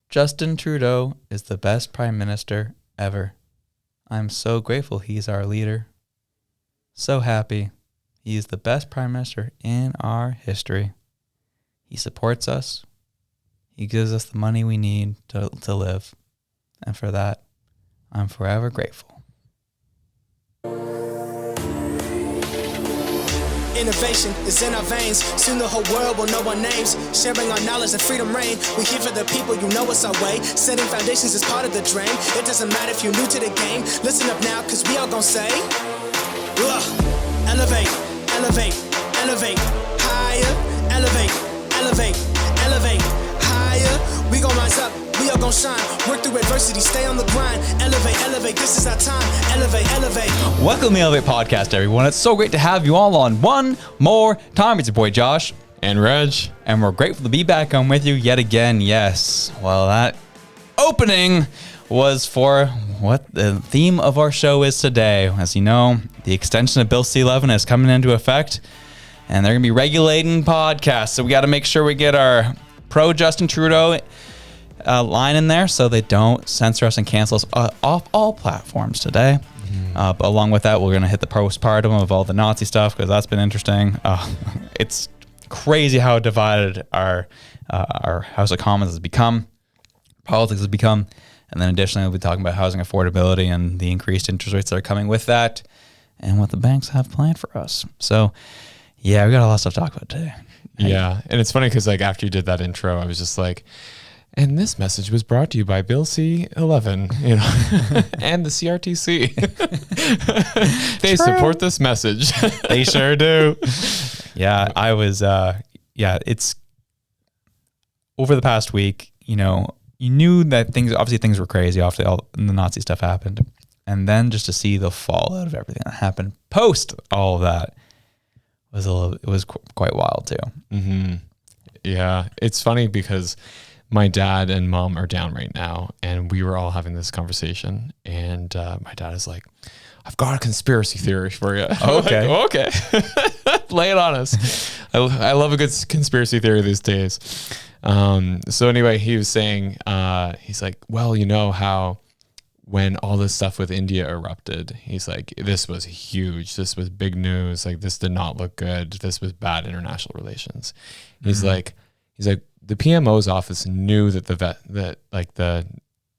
Justin Trudeau is the best prime minister ever. I'm so grateful he's our leader. So happy. He is the best prime minister in our history. He supports us. He gives us the money we need to live. And for that, I'm forever grateful. Innovation is in our veins. Soon the whole world will know our names. Sharing our knowledge and freedom reign. We here for the people, you know it's our way. Setting foundations is part of the dream. It doesn't matter if you're new to the game. Listen up now, cause we all gon' say, elevate, elevate, elevate, higher, elevate, elevate, elevate, higher. We gon' rise up, we all gon' shine. Work through adversity, stay on the grind. Elevate, elevate, this is our time. Elevate, elevate. Welcome to the Elevate Podcast, everyone. It's so great to have you all on one more time. It's your boy Josh. And Reg. And we're grateful to be back on with you yet again. Yes. Well, that opening was for what the theme of our show is today. As you know, the extension of Bill C-11 is coming into effect, and they're going to be regulating podcasts. So we got to make sure we get our pro Justin Trudeau line in there so they don't censor us and cancel us off all platforms today. But along with that, we're going to hit the postpartum of all the Nazi stuff because that's been interesting. It's crazy how divided our House of Commons has become, politics has become. And then additionally, we'll be talking about housing affordability and the increased interest rates that are coming with that and what the banks have planned for us. So, yeah, we got a lot of stuff to talk about today. Yeah. And it's funny because like after you did that intro, I was just like, and this message was brought to you by Bill C-11, you know, and the CRTC. They support this message. They sure do. Yeah, I was, it's over the past week, you know, you knew that things were crazy after all the Nazi stuff happened. And then just to see the fallout of everything that happened post all of that was quite wild too. Mm-hmm. Yeah. It's funny because my dad and mom are down right now, and we were all having this conversation, and my dad is like, I've got a conspiracy theory for you. Okay. Like, okay. Lay it on us. I love a good conspiracy theory these days. So anyway, he was saying, he's like, well, you know how when all this stuff with India erupted, he's like, this was huge. This was big news. Like, this did not look good. This was bad international relations. He's like, the PMO's office knew that the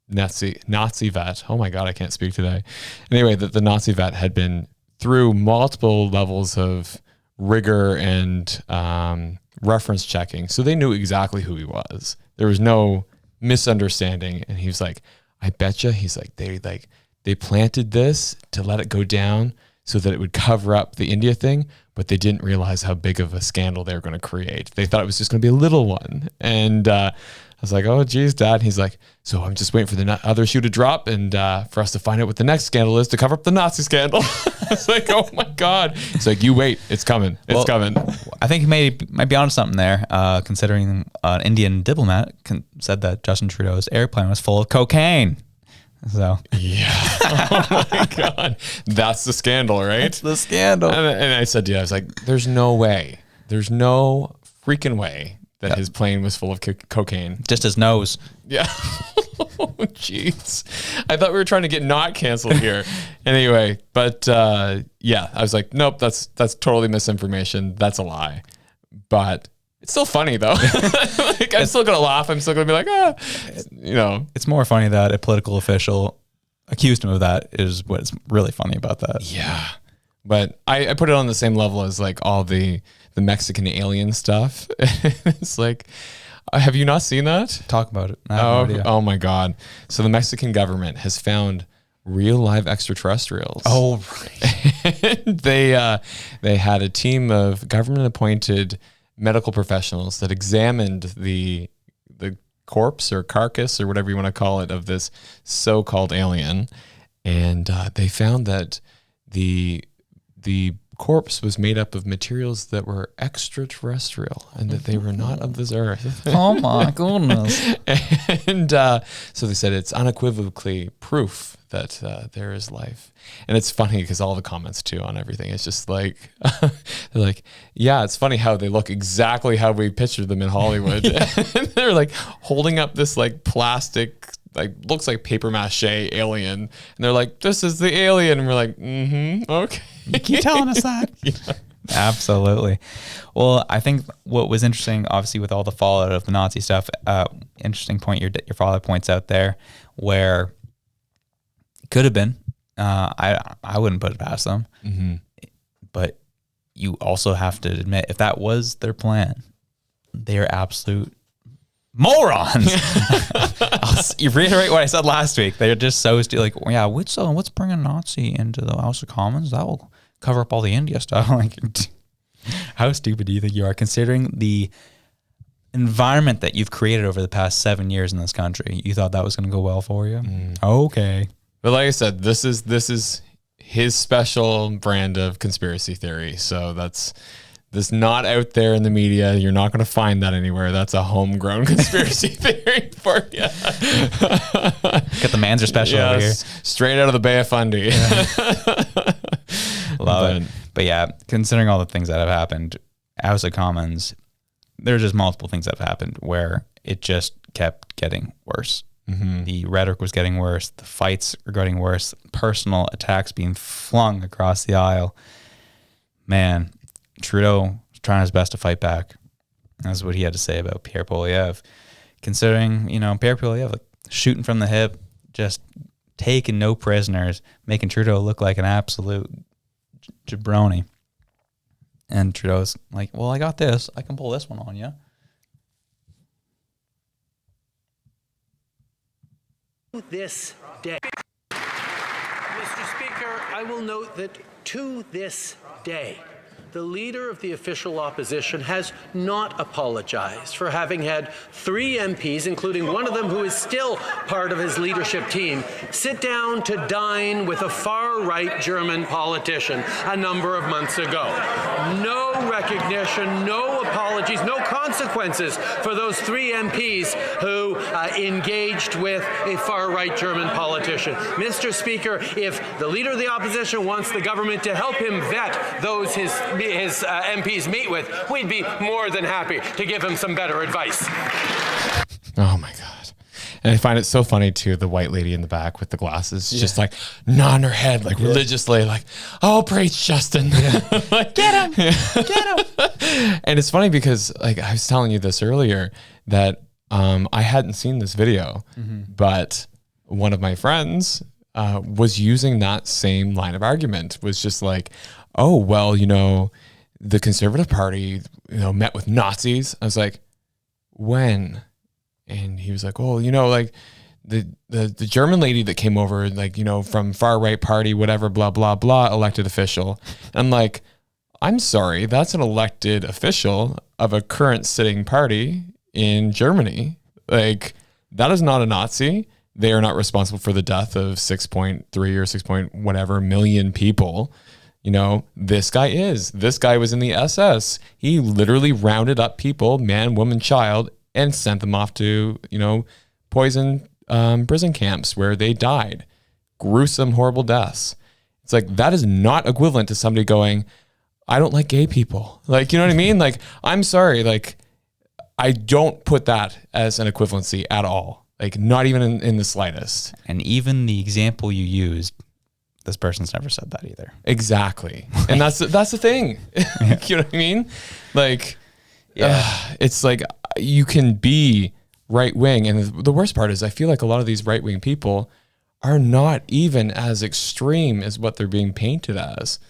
Nazi vet, oh my God, I can't speak today. Anyway, that the Nazi vet had been through multiple levels of rigor and reference checking. So they knew exactly who he was. There was no misunderstanding. And he was like, I betcha. He's like, they planted this to let it go down so that it would cover up the India thing, but they didn't realize how big of a scandal they were going to create. They thought it was just going to be a little one. And I was like, oh, geez, Dad. He's like, so I'm just waiting for the other shoe to drop and for us to find out what the next scandal is to cover up the Nazi scandal. I was like, oh, my God. He's like, you wait. It's coming. It's coming. I think he might be onto something there, considering an Indian diplomat said that Justin Trudeau's airplane was full of cocaine. So yeah, oh my God, that's the scandal, right? That's the scandal. And I said, I was like, there's no freaking way that his plane was full of cocaine. Just his nose. Yeah. Oh, jeez. I thought we were trying to get not canceled here. Anyway, but I was like, nope, that's totally misinformation. That's a lie. But it's still funny though. Like, I'm still gonna laugh. I'm still gonna be like, you know. It's more funny that a political official accused him of that is what's really funny about that. Yeah, but I put it on the same level as like all the Mexican alien stuff. It's like, have you not seen that? Talk about it. I have no idea. Oh my God! So the Mexican government has found real live extraterrestrials. Oh, right. They had a team of government appointed medical professionals that examined the corpse or carcass or whatever you want to call it of this so-called alien, and they found that the corpse was made up of materials that were extraterrestrial and that they were not of this earth. Oh my goodness. And so they said it's unequivocally proof that there is life. And it's funny because all the comments too on everything, it's just like, they're like, yeah, it's funny how they look exactly how we pictured them in Hollywood. And they're like holding up this like plastic, like looks like paper mache alien. And they're like, this is the alien. And we're like, okay. You keep telling us that. Yeah. Absolutely. Well, I think what was interesting, obviously, with all the fallout of the Nazi stuff, interesting point your father points out there, where it could have been. I wouldn't put it past them. But you also have to admit, if that was their plan, they're absolute morons. You reiterate what I said last week. They're just so like, yeah, let's bring a Nazi into the House of Commons. That will cover up all the India stuff. Like, how stupid do you think you are, considering the environment that you've created over the past 7 years in this country? You thought that was going to go well for you? Okay. But like I said, this is his special brand of conspiracy theory. So that's not out there in the media. You're not going to find that anywhere. That's a homegrown conspiracy theory for you. Got the Manzer special over here. Straight out of the Bay of Fundy. Love it. But yeah, considering all the things that have happened, House of Commons, there's just multiple things that have happened where it just kept getting worse. The rhetoric was getting worse. The fights are getting worse. Personal attacks being flung across the aisle. Man, Trudeau was trying his best to fight back. That's what he had to say about Pierre Poilievre. Considering, Pierre Poilievre, like, shooting from the hip, just taking no prisoners, making Trudeau look like an absolute jabroni. And Trudeau's like, well, I got this. I can pull this one on you. This day. Mr. Speaker, I will note that to this day, the leader of the official opposition has not apologized for having had 3 MPs, including one of them who is still part of his leadership team, sit down to dine with a far-right German politician a number of months ago. No recognition, no apologies, no consequences for those 3 MPs who engaged with a far-right German politician. Mr. Speaker, if the leader of the opposition wants the government to help him vet those his MPs meet with, we'd be more than happy to give him some better advice. Oh my God. And I find it so funny too, the white lady in the back with the glasses, just like nodding her head like religiously, like, oh, preach, Justin. Like, get him, get him. And it's funny because, like, I was telling you this earlier, that I hadn't seen this video, but one of my friends was using that same line of argument, was just like, oh, well, the Conservative Party, met with Nazis. I was like, when? And he was like, oh, like the German lady that came over, like, from far right party, whatever, blah, blah, blah, elected official. And I'm like, I'm sorry, that's an elected official of a current sitting party in Germany. Like, that is not a Nazi. They are not responsible for the death of 6.3 or 6 point whatever million people. This guy is. This guy was in the SS. He literally rounded up people, man, woman, child, and sent them off to, poison prison camps where they died. Gruesome, horrible deaths. It's like, that is not equivalent to somebody going, I don't like gay people. Like, you know what I mean? Like, I'm sorry. Like, I don't put that as an equivalency at all. Like, not even in the slightest. And even the example you used, this person's never said that either. Exactly. And that's the thing. You know what I mean? Like, it's like, you can be right wing. And the worst part is, I feel like a lot of these right wing people are not even as extreme as what they're being painted as.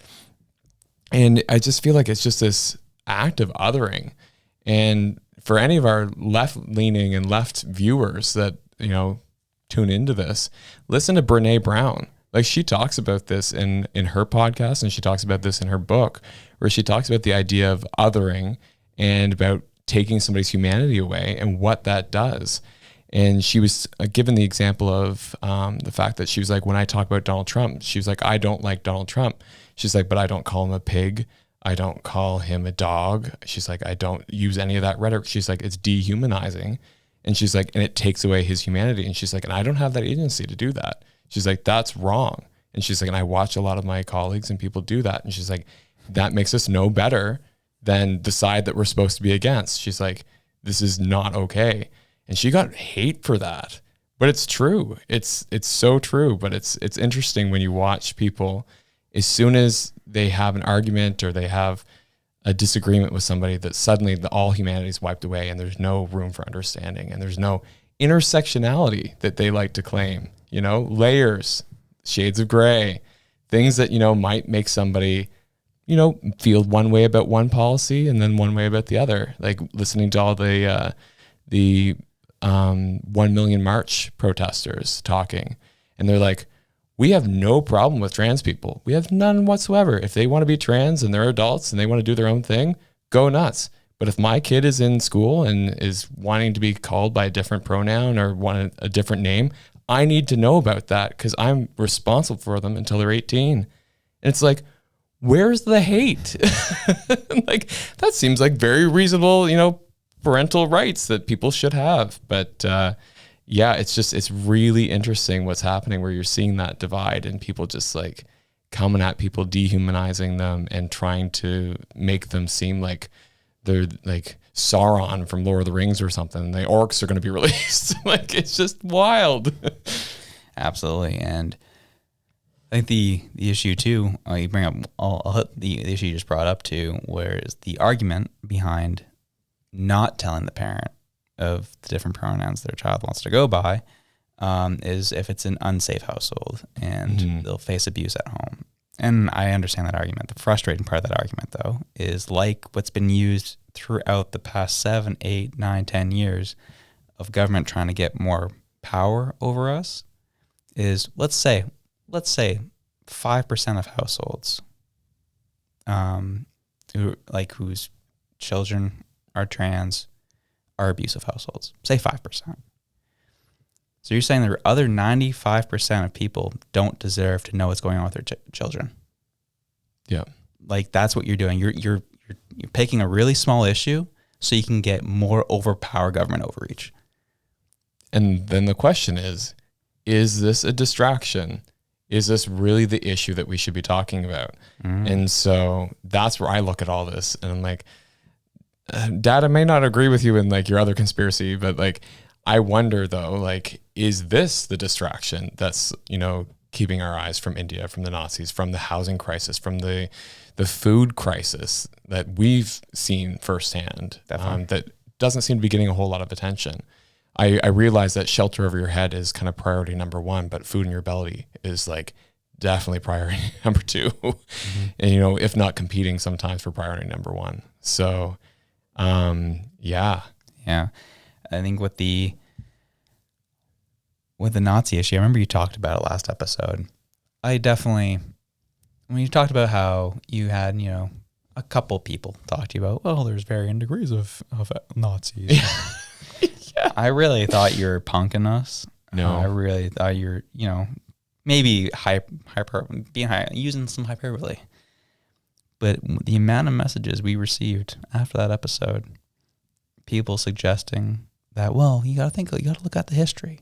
And I just feel like it's just this act of othering. And for any of our left leaning and left viewers that, tune into this, listen to Brene Brown. Like, she talks about this in her podcast, and she talks about this in her book, where she talks about the idea of othering and about taking somebody's humanity away and what that does. And she was given the example of the fact that she was like, when I talk about Donald Trump, she was like, I don't like Donald Trump. She's like, but I don't call him a pig. I don't call him a dog. She's like, I don't use any of that rhetoric. She's like, it's dehumanizing. And she's like, and it takes away his humanity. And she's like, and I don't have that agency to do that. She's like, that's wrong. And she's like, and I watch a lot of my colleagues and people do that. And she's like, that makes us no better than the side that we're supposed to be against. She's like, this is not okay. And she got hate for that, but it's true. It's so true. But it's interesting when you watch people, as soon as they have an argument or they have a disagreement with somebody, that suddenly all humanity is wiped away and there's no room for understanding and there's no intersectionality that they like to claim, layers, shades of gray, things that, might make somebody, feel one way about one policy and then one way about the other. Like listening to all the 1 Million March protesters talking, and they're like, we have no problem with trans people. We have none whatsoever. If they want to be trans and they're adults and they want to do their own thing, go nuts. But if my kid is in school and is wanting to be called by a different pronoun or want a different name, I need to know about that because I'm responsible for them until they're 18. And it's like, where's the hate? Like, that seems like very reasonable, parental rights that people should have. But yeah, it's really interesting what's happening where you're seeing that divide and people just like coming at people, dehumanizing them and trying to make them seem like they're like Sauron from Lord of the Rings or something. The orcs are going to be released. Like, it's just wild. Absolutely. And I think the issue too, you bring up the issue you just brought up too, where is the argument behind not telling the parent of the different pronouns their child wants to go by, is if it's an unsafe household and they'll face abuse at home. And I understand that argument. The frustrating part of that argument, though, is like what's been used throughout the past 7, 8, 9, 10 years of government trying to get more power over us is, let's say 5% of households whose children are trans are abusive households. Say 5%. So you're saying the other 95% of people don't deserve to know what's going on with their children. Yeah. Like, that's what you're doing. You're picking a really small issue so you can get more overpower government overreach. And then the question is this a distraction? Is this really the issue that we should be talking about? And so that's where I look at all this and I'm like, Dad, I may not agree with you in like your other conspiracy, but like, I wonder though, like, is this the distraction that's, keeping our eyes from India, from the Nazis, from the housing crisis, from the food crisis that we've seen firsthand, that doesn't seem to be getting a whole lot of attention. I realize that shelter over your head is kind of priority number 1, but food in your belly is like definitely priority number 2. And, if not competing sometimes for priority number 1. So, yeah. I think with the Nazi issue, I remember you talked about it last episode. When you talked about how you had, a couple people talk to you about, well, there's varying degrees of Nazis. Yeah. I really thought you were punking us. No. I really thought you're, maybe using some hyperbole. But the amount of messages we received after that episode, people suggesting that, well, you got to look at the history.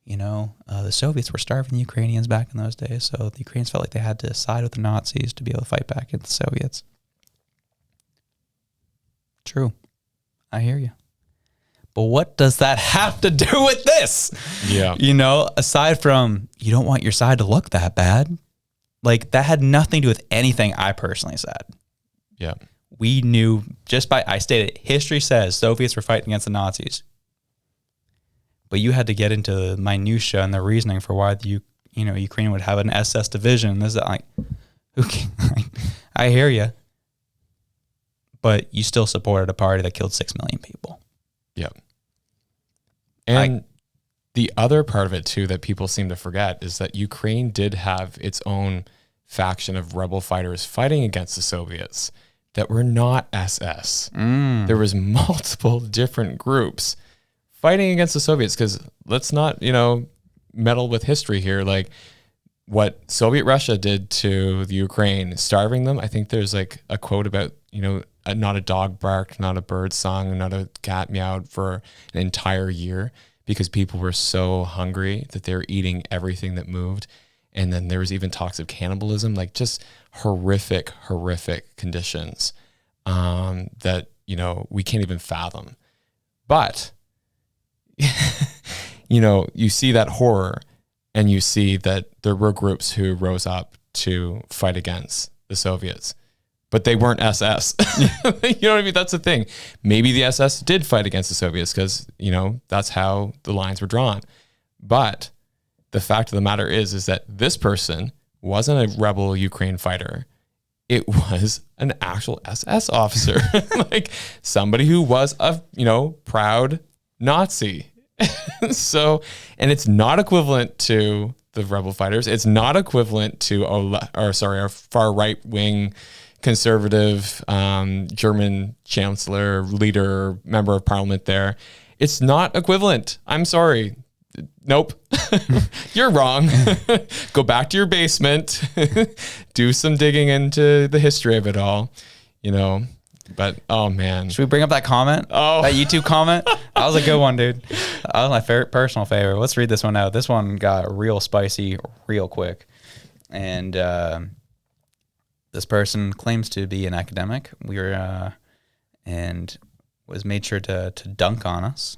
The Soviets were starving the Ukrainians back in those days, so the Ukrainians felt like they had to side with the Nazis to be able to fight back against the Soviets. True. I hear you. But what does that have to do with this? Yeah. Aside from you don't want your side to look that bad, like that had nothing to do with anything I personally said. Yeah. We knew I stated history says Soviets were fighting against the Nazis. But you had to get into the minutia and the reasoning for why Ukraine would have an SS division. This is like, I hear you. But you still supported a party that killed 6 million people. Yeah. And the other part of it too that people seem to forget is that Ukraine did have its own faction of rebel fighters fighting against the Soviets that were not SS. There was multiple different groups fighting against the Soviets, because let's not, meddle with history here. Like what Soviet Russia did to the Ukraine, starving them. I think there's like a quote about, not a dog barked, not a bird sung, not a cat meowed for an entire year, because people were so hungry that they were eating everything that moved. And then there was even talks of cannibalism, like just horrific conditions that, we can't even fathom. But, you see that horror, and you see that there were groups who rose up to fight against the Soviets, but they weren't SS. You know what I mean? That's the thing. Maybe the SS did fight against the Soviets because, that's how the lines were drawn. But the fact of the matter is that this person wasn't a rebel Ukraine fighter. It was an actual SS officer, like somebody who was a, proud Nazi. So, and it's not equivalent to the rebel fighters. It's not equivalent to our far right wing conservative German chancellor, leader, member of parliament there. It's not equivalent. I'm sorry. Nope. You're wrong. Go back to your basement, do some digging into the history of it all, But oh man, should we bring up that comment? Oh, that YouTube comment. That was a good one, dude. That was my personal favorite. Let's read this one out. This one got real spicy real quick, and this person claims to be an academic. We were and was made sure to dunk on us,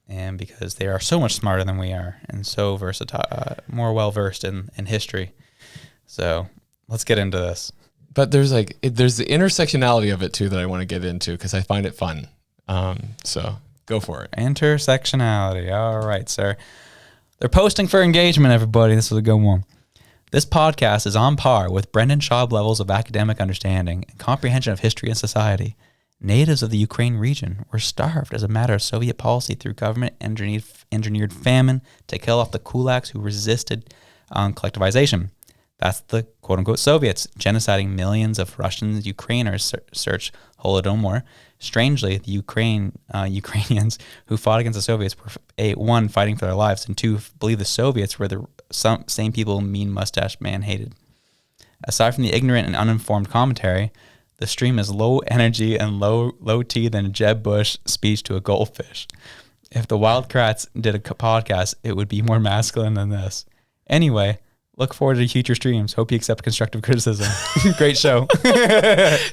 and because they are so much smarter than we are and so versatile, more well versed in history. So let's get into this. But there's the intersectionality of it too that I want to get into because I find it fun. So go for it. Intersectionality. All right, sir. They're posting for engagement, everybody. This is a good one. This podcast is on par with Brendan Schaub levels of academic understanding and comprehension of history and society. Natives of the Ukraine region were starved as a matter of Soviet policy through government-engineered famine to kill off the kulaks who resisted collectivization. That's the quote-unquote Soviets, genociding millions of Russians, Ukrainers, search Holodomor. Strangely, the Ukrainians who fought against the Soviets were, one, fighting for their lives, and two, believe the Soviets were the same people Mean Mustache Man hated. Aside from the ignorant and uninformed commentary, the stream is low energy and low T than a Jeb Bush speech to a goldfish. If the Wildcrats did a podcast, it would be more masculine than this. Anyway, look forward to future streams. Hope you accept constructive criticism. Great show.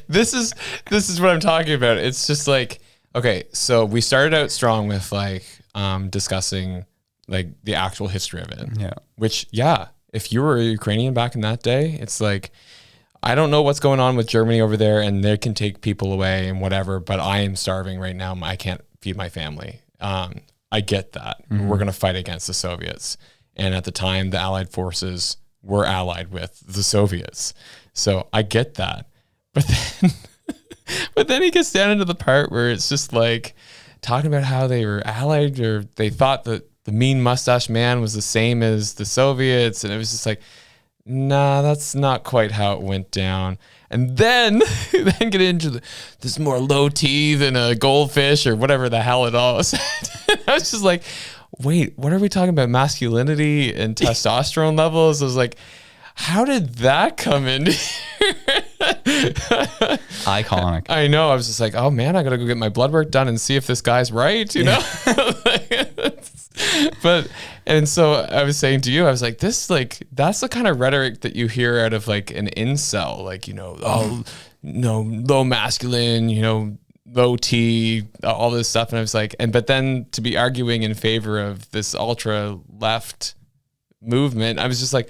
This is what I'm talking about. It's just like, okay, so we started out strong with like discussing like the actual history of it. Yeah. Which, yeah, if you were a Ukrainian back in that day, it's like, I don't know what's going on with Germany over there, and they can take people away and whatever, but I am starving right now. I can't feed my family. I get that. Mm-hmm. We're going to fight against the Soviets. And at the time, the Allied forces were allied with the Soviets. So I get that. But then he gets down into the part where it's just like talking about how they were allied, or they thought that the Mean Mustache Man was the same as the Soviets. And it was just like, nah, that's not quite how it went down. And then get into this more low T than a goldfish or whatever the hell it all was. I was just like, wait, what are we talking about? Masculinity and testosterone levels? I was like, how did that come in here? Iconic. I know. I was just like, oh man, I got to go get my blood work done and see if this guy's right, you know? And so I was saying to you, I was like, that's the kind of rhetoric that you hear out of like an incel, like, low masculine, low T, all this stuff. And I was like, but then to be arguing in favor of this ultra left movement, I was just like,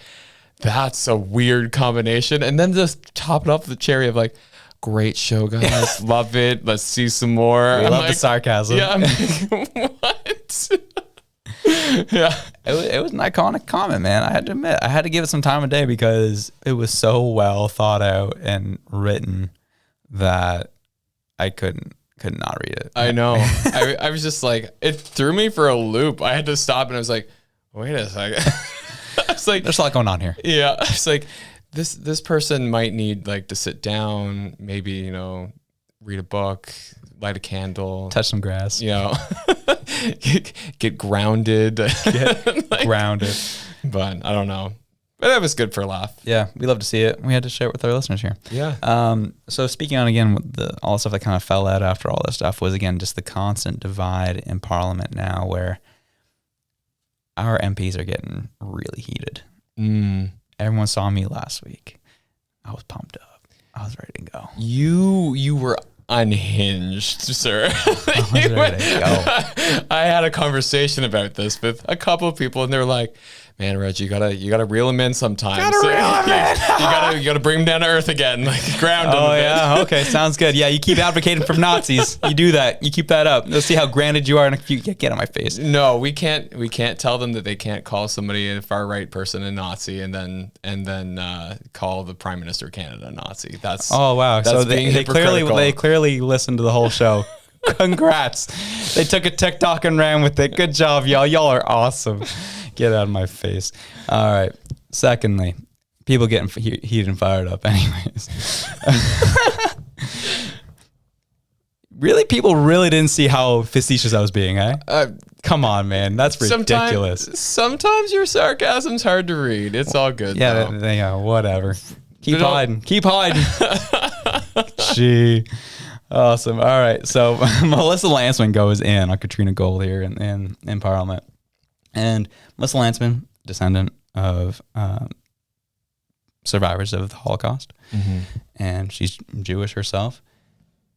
that's a weird combination. And then just top it up with the cherry of like, great show, guys. Love it. Let's see some more. We love the sarcasm. Yeah. I'm like, what? Yeah. It was an iconic comment, man. I had to admit, I had to give it some time of day because it was so well thought out and written that I could not read it. I know. I was just like, it threw me for a loop. I had to stop and I was like, wait a second. I was like, there's a lot going on here. Yeah. I was like, this person might need like to sit down, maybe, read a book, light a candle, touch some grass. get grounded. Grounded. But I don't know. But that was good for a laugh. Yeah, we love to see it. We had to share it with our listeners here. Yeah. So speaking on again, all the stuff that kind of fell out after all this stuff was again just the constant divide in Parliament now, where our MPs are getting really heated. Everyone saw me last week. I was pumped up. I was ready to go. You were unhinged, sir. I was ready to go. I had a conversation about this with a couple of people, and they're like, "Man, Reg, you gotta reel him in sometimes. You gotta bring him down to earth again, like ground him." Oh a bit. yeah, okay, sounds good. Yeah, you keep advocating for Nazis. You do that. You keep that up. Let's see how grounded you are. And you get on my face. No, we can't tell them that they can't call somebody a far right person a Nazi and then call the Prime Minister of Canada a Nazi. That's wow. That's So they clearly listened to the whole show. Congrats. They took a TikTok and ran with it. Good job, y'all. Y'all are awesome. Get out of my face. All right. Secondly, people getting heated and fired up anyways. Really? People really didn't see how facetious I was being, eh? Come on, man. That's ridiculous. Sometimes your sarcasm's hard to read. It's all good. Yeah, whatever. Keep hiding. Gee. Awesome. All right. So Melissa Lantsman goes in on Katrina Gold here in Parliament. And Melissa Lantsman, descendant of survivors of the Holocaust, and she's Jewish herself.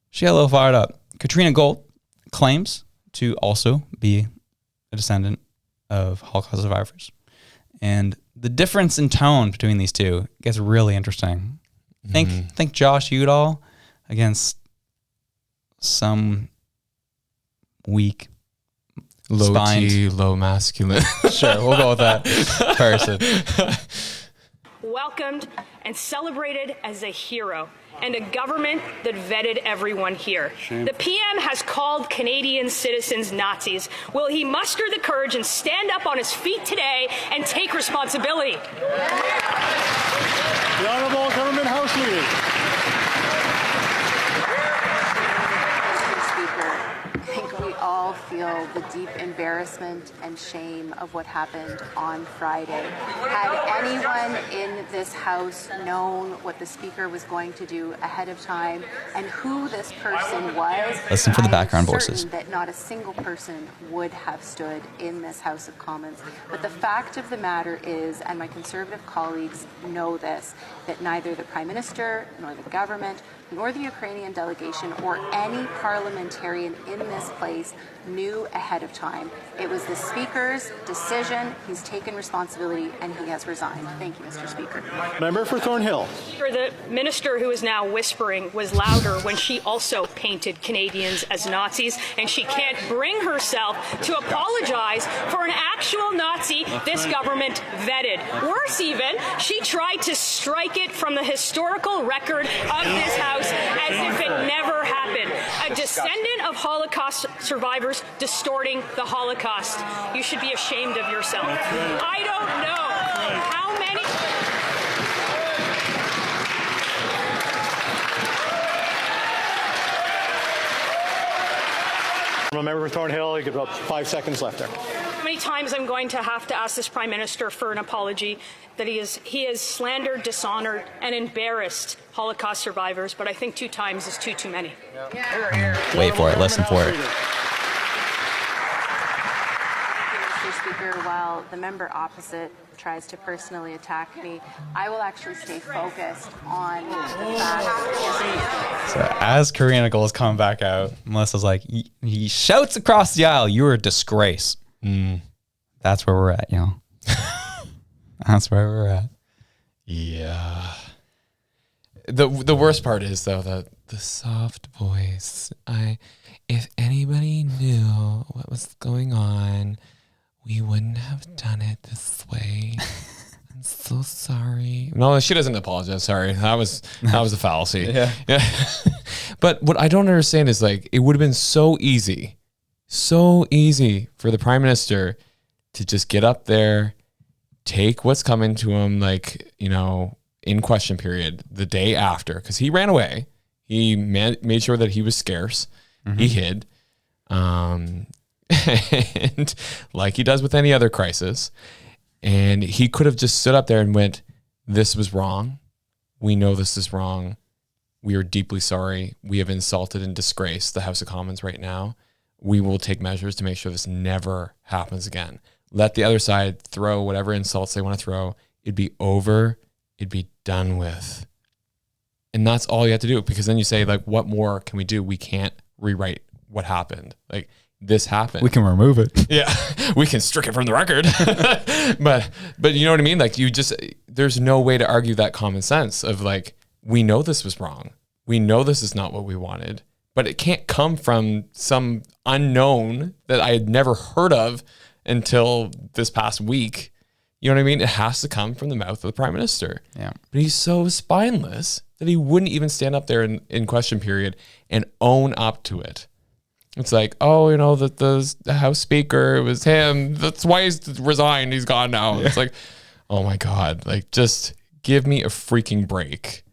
She got a little fired up. Katrina Gold claims to also be a descendant of Holocaust survivors. And the difference in tone between these two gets really interesting. Think Josh Udall against some weak, low spined, T, low masculine. Sure, we'll go with that person. Welcomed and celebrated as a hero, and a government that vetted everyone here. The PM has called Canadian citizens Nazis. Will he muster the courage and stand up on his feet today and take responsibility? The Honourable Government House Leader. I think we all feel the deep embarrassment and shame of what happened on Friday. Had anyone in this House known what the Speaker was going to do ahead of time and who this person was, Listen for the background I'm voices. certain that not a single person would have stood in this House of Commons. But the fact of the matter is, and my Conservative colleagues know this, that neither the Prime Minister nor the government nor the Ukrainian delegation or any parliamentarian in this place knew ahead of time. It was the Speaker's decision. He's taken responsibility and he has resigned. Thank you, Mr. Speaker. Member for Thornhill. The minister who is now whispering was louder when she also painted Canadians as Nazis, and she can't bring herself to apologize for an actual Nazi this government vetted. Worse even, she tried to strike it from the historical record of this House as if it never happened. A descendant of Holocaust survivors distorting the Holocaust. You should be ashamed of yourself. I don't know how many... Member for Thornhill, you get about 5 seconds left there. How many times I'm going to have to ask this Prime Minister for an apology that he has slandered, dishonored, and embarrassed Holocaust survivors, but I think 2 times is too many. Wait for it. Listen for it. Mr. Speaker, while the member opposite tries to personally attack me, I will actually stay focused on the fact. So as Karina Gold's coming back out, Melissa's like, he shouts across the aisle, "You're a disgrace." That's where we're at, y'all. That's where we're at. Yeah. The worst part is though the soft voice. If anybody knew what was going on, we wouldn't have done it this way. I'm so sorry. No, she doesn't apologize. Sorry. That was a fallacy. Yeah. But what I don't understand is, like, it would have been so easy for the Prime Minister to just get up there, take what's coming to him, like, you know, in question period the day after, because he ran away. He made sure that he was scarce. He hid. and like he does with any other crisis. And he could have just stood up there and went, this was wrong. We know this is wrong. We are deeply sorry. We have insulted and disgraced the House of Commons right now. We will take measures to make sure this never happens again. Let the other side throw whatever insults they want to throw. It'd be over. It'd be done with. And that's all you have to do, because then you say, like, what more can we do? We can't rewrite what happened. Like, this happened. We can remove it. Yeah, we can strike it from the record. but you know what I mean? Like, there's no way to argue that common sense of like, we know this was wrong. We know this is not what we wanted, but it can't come from some unknown that I had never heard of until this past week. You know what I mean? It has to come from the mouth of the Prime Minister. Yeah. But he's so spineless that he wouldn't even stand up there in question period and own up to it. It's like, oh, you know, the House Speaker, it was him. That's why he's resigned. He's gone now. It's like, oh my God, like, just give me a freaking break.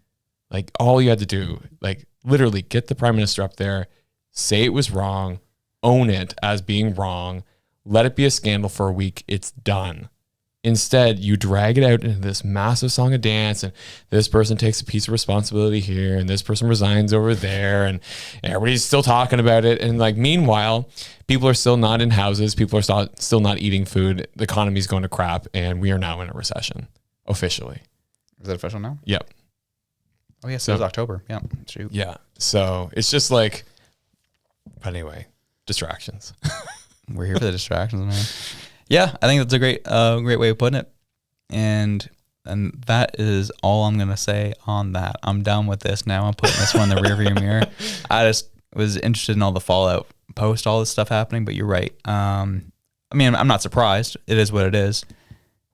Like, all you had to do, like, literally get the Prime Minister up there, say it was wrong, own it as being wrong, let it be a scandal for a week. It's done. Instead, you drag it out into this massive song and dance, and this person takes a piece of responsibility here, and this person resigns over there, and everybody's still talking about it. And like, meanwhile, people are still not in houses. People are still not eating food. The economy's going to crap, and we are now in a recession, officially. Is it official now? Yep. Oh, yes, it was October. Yeah. Shoot. Yeah. So it's just like, but anyway, distractions. We're here for the distractions, man. Yeah, I think that's a great way of putting it. And that is all I'm going to say on that. I'm done with this now. I'm putting this one in the rearview mirror. I just was interested in all the fallout post all this stuff happening, but you're right. I mean, I'm not surprised. It is what it is.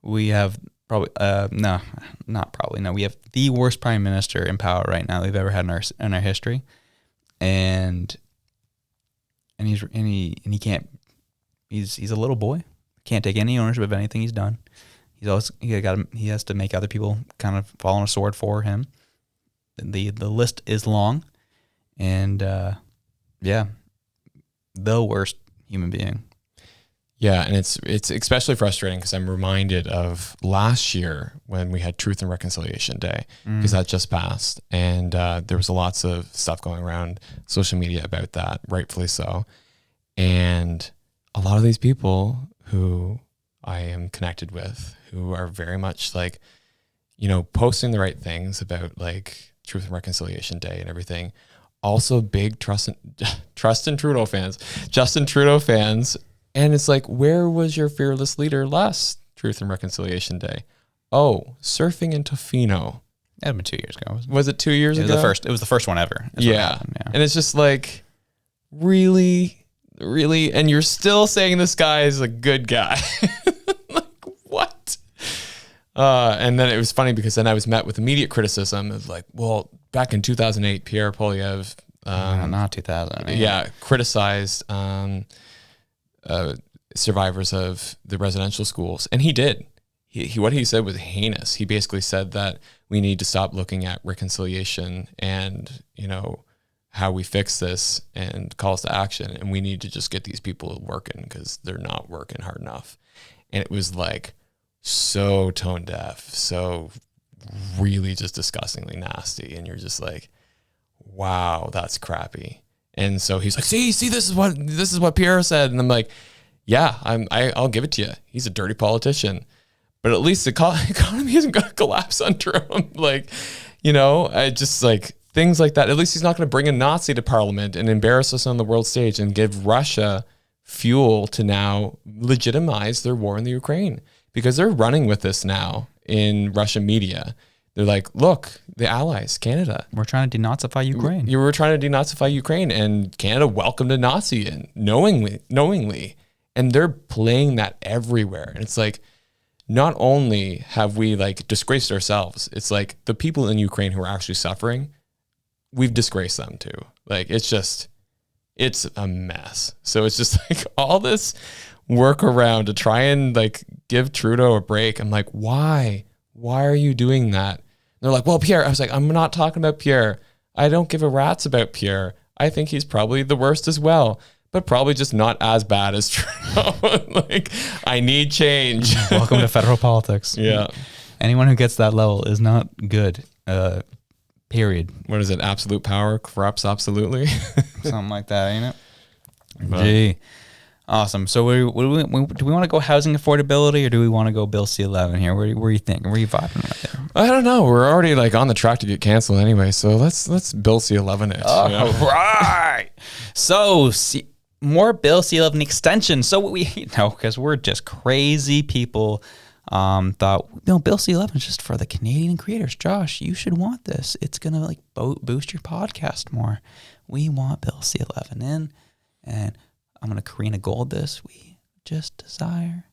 We have probably, we have the worst prime minister in power right now we've ever had in our history. And he can't, he's a little boy. Can't take any ownership of anything he's done. He has to make other people kind of fall on a sword for him. The list is long, and the worst human being. Yeah, and it's especially frustrating because I'm reminded of last year when we had Truth and Reconciliation Day, because that just passed, and there was lots of stuff going around social media about that, rightfully so, and a lot of these people who I am connected with, who are very much like, you know, posting the right things about like Truth and Reconciliation Day and everything. Also big Justin Trudeau fans. And it's like, where was your fearless leader last Truth and Reconciliation Day? Oh, surfing in Tofino. That had been 2 years ago. Was it 2 years ago? It was the first one ever. Yeah. And it's just like, really? And you're still saying this guy is a good guy. Like, what? And then it was funny because then I was met with immediate criticism of like, well, back in 2008, Pierre Poilievre, not 2008. Yeah, criticized survivors of the residential schools. And he did. What he said was heinous. He basically said that we need to stop looking at reconciliation and, you know, how we fix this and calls to action. And we need to just get these people working because they're not working hard enough. And it was like so tone deaf, so really just disgustingly nasty. And you're just like, wow, that's crappy. And so he's like, see, this is what Pierre said. And I'm like, yeah, I'll give it to you. He's a dirty politician, but at least the economy isn't going to collapse under him. Like, you know, I just like, things like that. At least he's not going to bring a Nazi to parliament and embarrass us on the world stage and give Russia fuel to now legitimize their war in the Ukraine, because they're running with this now in Russian media. They're like, look, the allies, Canada. We're trying to denazify Ukraine. You were trying to denazify Ukraine, and Canada welcomed a Nazi in knowingly. And they're playing that everywhere. And it's like, not only have we like disgraced ourselves, it's like the people in Ukraine who are actually suffering, we've disgraced them too. Like, it's a mess. So it's just like all this work around to try and like give Trudeau a break. I'm like, why are you doing that? And they're like, well, Pierre. I was like, I'm not talking about Pierre. I don't give a rat's about Pierre. I think he's probably the worst as well. but probably just not as bad as Trudeau. Like, I need change. Welcome to federal politics. Yeah. Anyone who gets that level is not good. Period. What is it? Absolute power corrupts absolutely. Something like that, ain't it? But- Gee. Awesome. So do we want to go housing affordability, or do we want to go Bill C-11 here? Where are you thinking? Where are you vibing right there? I don't know. We're already like on the track to get canceled anyway. So let's Bill C-11 it. All right. So more Bill C-11 extension. So what we because we're just crazy people. Thought, Bill C-11 is just for the Canadian creators. Josh, you should want this. It's gonna like boost your podcast more. We want Bill C-11 in, and I'm gonna Karina Gold this. We just desire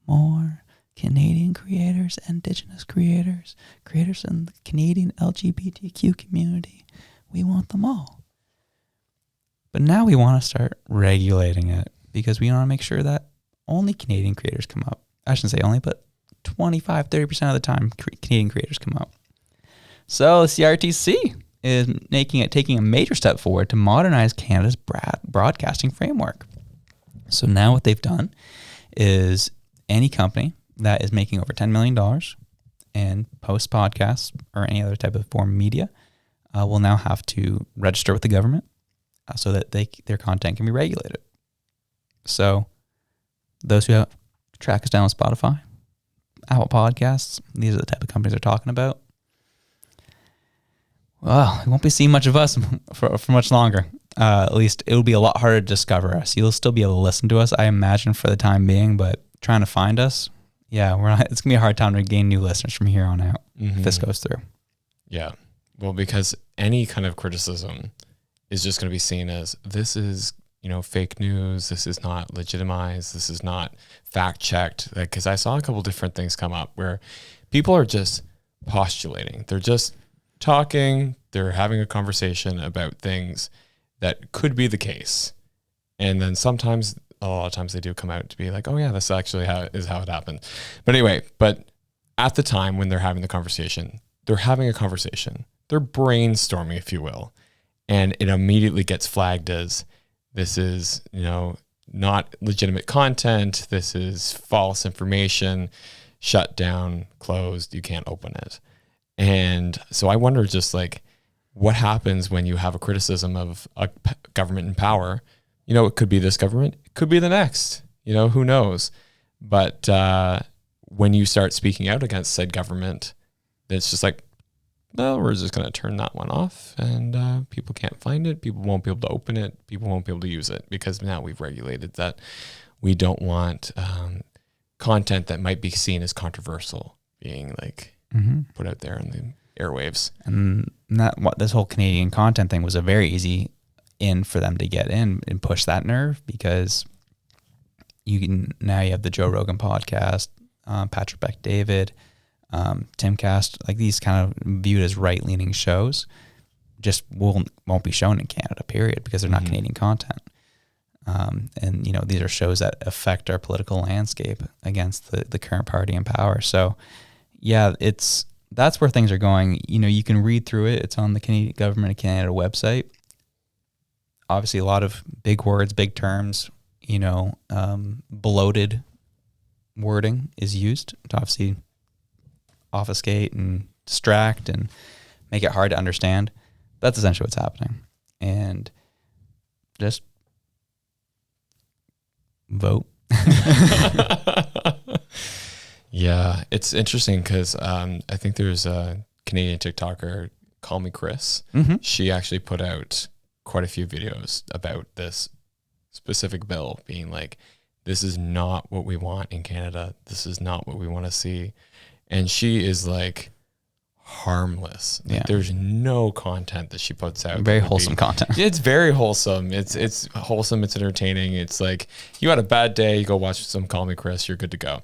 more Canadian creators, Indigenous creators, creators in the Canadian LGBTQ community. We want them all. But now we want to start regulating it because we want to make sure that only Canadian creators come up. I shouldn't say only, but 25, 30% of the time Canadian creators come up. So the CRTC is taking a major step forward to modernize Canada's broadcasting framework. So now what they've done is any company that is making over $10 million and posts podcasts or any other type of form of media will now have to register with the government so that their content can be regulated. So those who track us down on Spotify, Apple Podcasts, these are the type of companies they're talking about. Well, you won't be seeing much of us for much longer. At least it'll be a lot harder to discover us. You'll still be able to listen to us, I imagine, for the time being, but trying to find us, yeah, it's going to be a hard time to gain new listeners from here on out if this goes through. Yeah. Well, because any kind of criticism is just going to be seen as this is, fake news. This is not legitimized. This is not fact checked. Because I saw a couple different things come up where people are just postulating. They're just talking. They're having a conversation about things that could be the case. And then a lot of times they do come out to be like, oh yeah, this actually is how it happened. But anyway, at the time when they're having the conversation, they're having a conversation. They're brainstorming, if you will. And it immediately gets flagged as this is, not legitimate content. This is false information, shut down, closed. You can't open it. And so I wonder just like what happens when you have a criticism of a government in power. It could be this government, it could be the next, who knows? But when you start speaking out against said government, it's just like, well, we're just going to turn that one off and people can't find it. People won't be able to open it. People won't be able to use it because now we've regulated that we don't want content that might be seen as controversial being like put out there in the airwaves. And this whole Canadian content thing was a very easy in for them to get in and push that nerve because you have the Joe Rogan podcast, Patrick Bet-David, Timcast, like these kind of viewed as right-leaning shows just won't be shown in Canada, period, because they're not Canadian content. And these are shows that affect our political landscape against the current party in power. So yeah, that's where things are going. You can read through it. It's on the Canadian Government of Canada website. Obviously a lot of big words, big terms, bloated wording is used to obviously obfuscate and distract and make it hard to understand. That's essentially what's happening. And just vote. Yeah, it's interesting because I think there's a Canadian TikToker, Call Me Chris. She actually put out quite a few videos about this specific bill being like, this is not what we want in Canada. This is not what we want to see. And she is like harmless. Like, there's no content that she puts out. Very wholesome content. It's very wholesome. It's wholesome. It's entertaining. It's like you had a bad day, you go watch some Call Me Chris, you're good to go.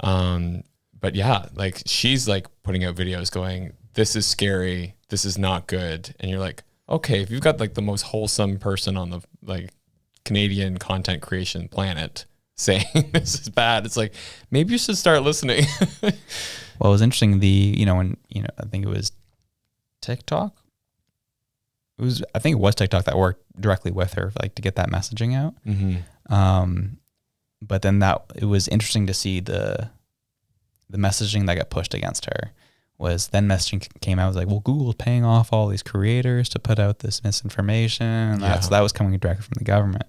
But yeah, like she's like putting out videos going, this is scary. This is not good. And you're like, okay, if you've got like the most wholesome person on the like Canadian content creation planet saying this is bad, it's like maybe you should start listening. Well, it was interesting. When I think it was TikTok I think it was TikTok that worked directly with her, like to get that messaging out. But then it was interesting to see the messaging that got pushed against her was then messaging came out was like, well, Google's paying off all these creators to put out this misinformation. And so that was coming directly from the government.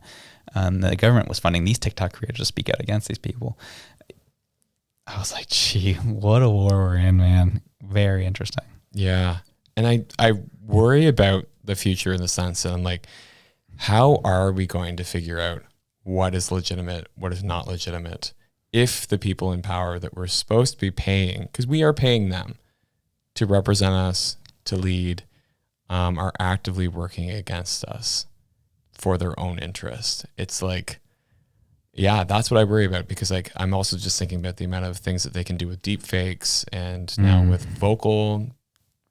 The government was funding these TikTok creators to speak out against these people. I was like, gee, what a war we're in, man. Very interesting. Yeah. And I worry about the future in the sense that I'm like, how are we going to figure out what is legitimate, what is not legitimate, if the people in power that we're supposed to be paying, because we are paying them to represent us, to lead, are actively working against us for their own interest. It's like, yeah, that's what I worry about, because like I'm also just thinking about the amount of things that they can do with deep fakes and now with vocal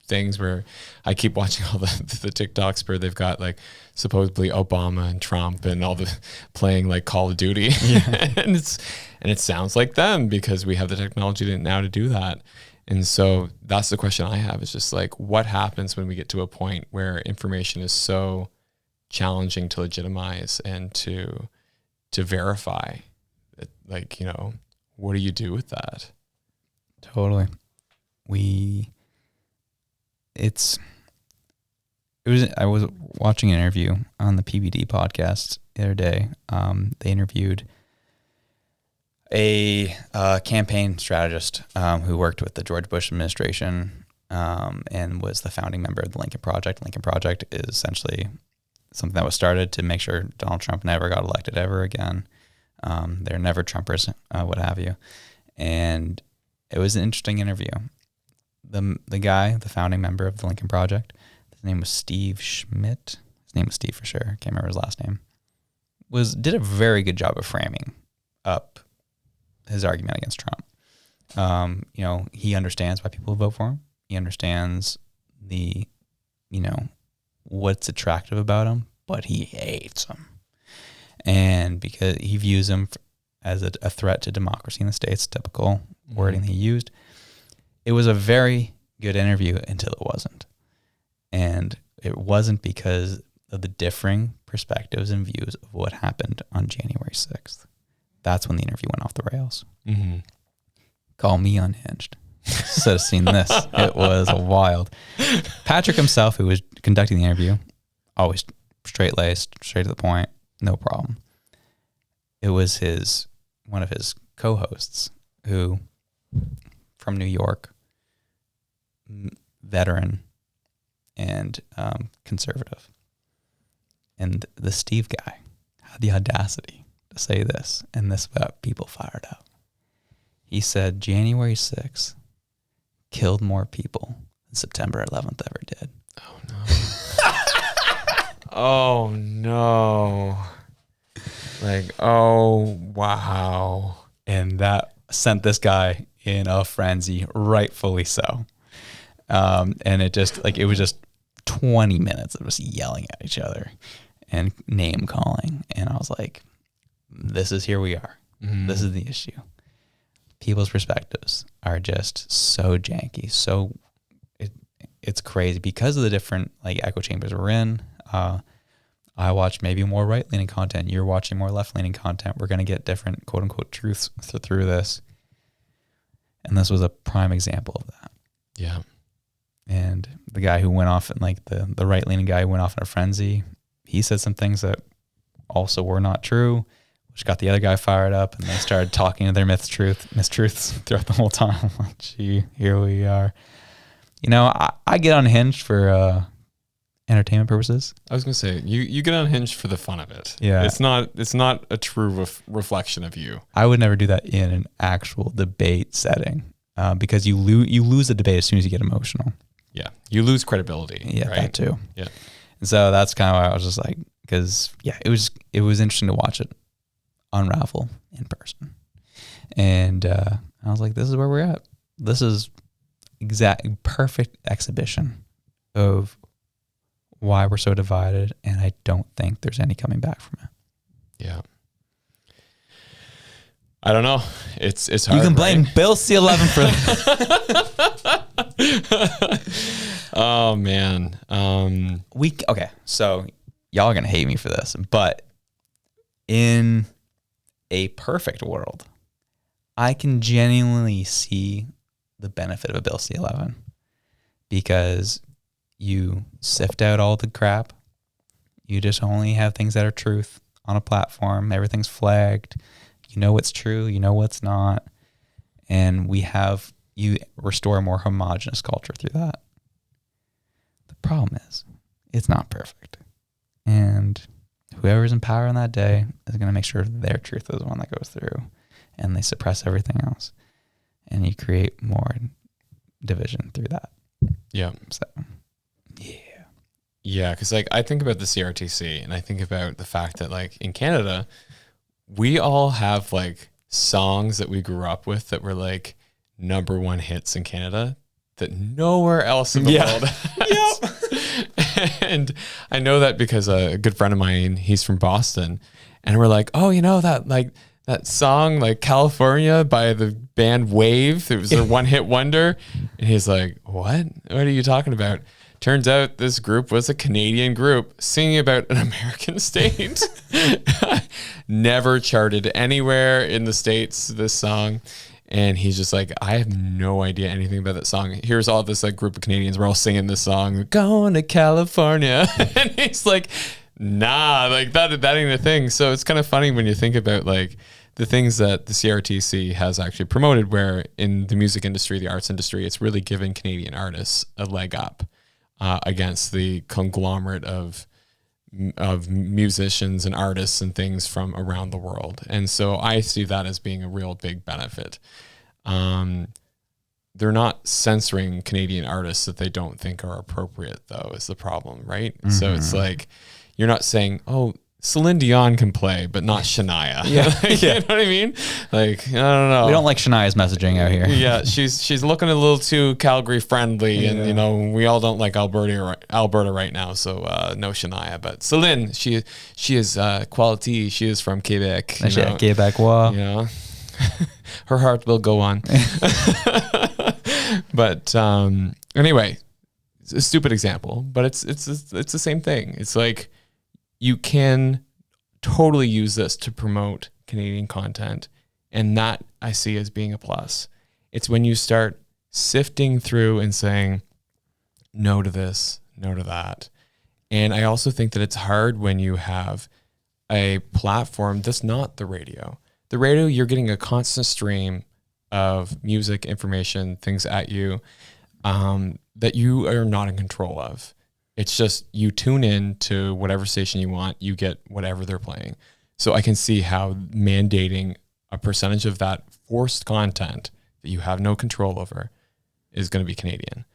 things where I keep watching all the TikToks where they've got like supposedly Obama and Trump and all the playing like Call of Duty. and it sounds like them because we have the technology now to do that. And so that's the question I have, is just like, what happens when we get to a point where information is so challenging to legitimize and to verify? Like, you know, what do you do with that? Totally. I was watching an interview on the PBD podcast the other day. They interviewed a campaign strategist who worked with the George Bush administration and was the founding member of the Lincoln Project. Lincoln Project is essentially something that was started to make sure Donald Trump never got elected ever again. They're never Trumpers, what have you. And it was an interesting interview. The guy, the founding member of the Lincoln Project, his name was Steve Schmidt. His name was Steve for sure. Can't remember his last name. Did a very good job of framing up his argument against Trump. You know, he understands why people vote for him. He understands what's attractive about him, but he hates him. And because he views him as a threat to democracy in the States, typical wording he used. It was a very good interview until it wasn't. And it wasn't because of the differing perspectives and views of what happened on January 6th. That's when the interview went off the rails. Call me unhinged. Should have seen this. It was wild. Patrick himself, who was conducting the interview, always straight-laced, straight to the point, no problem. It was one of his co-hosts who, from New York, veteran and conservative. And the Steve guy had the audacity to say this, and this got people fired up. He said January 6th killed more people than September 11th ever did. Oh, no. Oh, no. Like, oh, wow. And that sent this guy in a frenzy, rightfully so. And it was just 20 minutes of just yelling at each other and name calling. And I was like, here we are. This is the issue. People's perspectives are just so janky. So it's crazy because of the different like echo chambers we're in. I watch maybe more right-leaning content. You're watching more left-leaning content. We're going to get different quote-unquote truths through this. And this was a prime example of that. Yeah. And the guy who went off, and like the right-leaning guy who went off in a frenzy, he said some things that also were not true, which got the other guy fired up, and they started talking to their mistruths throughout the whole time. I'm like, gee, here we are. You know, I get unhinged for entertainment purposes. I was gonna say you get unhinged for the fun of it. Yeah, it's not a true reflection of you. I would never do that in an actual debate setting because you lose the debate as soon as you get emotional. Yeah, you lose credibility. Yeah, right? that too. Yeah, and so that's kind of why I was just like, because it was interesting to watch it unravel in person, and I was like, this is where we're at. This is perfect exhibition of why we're so divided, and I don't think there's any coming back from it. Yeah. I don't know. It's hard. You can blame Bill C-11 for Oh man. Okay, so y'all are gonna hate me for this, but in a perfect world, I can genuinely see the benefit of a Bill C-11 because you sift out all the crap. You just only have things that are truth on a platform. Everything's flagged. You know what's true. You know what's not. And you restore a more homogenous culture through that. The problem is it's not perfect. And whoever's in power on that day is going to make sure their truth is the one that goes through, and they suppress everything else. And you create more division through that. Yeah. So, yeah. Yeah, because like I think about the CRTC and I think about the fact that like in Canada, we all have like songs that we grew up with that were like #1 hits in Canada that nowhere else in the world has. And I know that because a good friend of mine, he's from Boston, and we're like, oh, you know that song like California by the band Wave, it was their one-hit wonder. And he's like, what are you talking about? Turns out this group was a Canadian group singing about an American state. Never charted anywhere in the States, this song. And he's just like, I have no idea anything about that song. Here's all this like group of Canadians. We're all singing this song. We're going to California. And he's like, nah, like that ain't a thing. So it's kind of funny when you think about like the things that the CRTC has actually promoted, where in the music industry, the arts industry, it's really given Canadian artists a leg up against the conglomerate of musicians and artists and things from around the world. And so I see that as being a real big benefit. They're not censoring Canadian artists that they don't think are appropriate, though, is the problem, right? Mm-hmm. So it's like, you're not saying, oh, Celine Dion can play, but not Shania. Yeah. Like, you know what I mean? Like, I don't know. We don't like Shania's messaging out here. Yeah, she's looking a little too Calgary friendly, and you know we all don't like Alberta right now, so no Shania. But Celine, she is quality. She is from Quebec. Quebecois. You know, her heart will go on. But anyway, it's a stupid example, but it's the same thing. It's like, you can totally use this to promote Canadian content, and that I see as being a plus. It's when you start sifting through and saying no to this, no to that. And I also think that it's hard when you have a platform that's not the radio. The radio, you're getting a constant stream of music, information, things at you that you are not in control of. It's just you tune in to whatever station you want, you get whatever they're playing. So I can see how mandating a percentage of that forced content that you have no control over is going to be Canadian.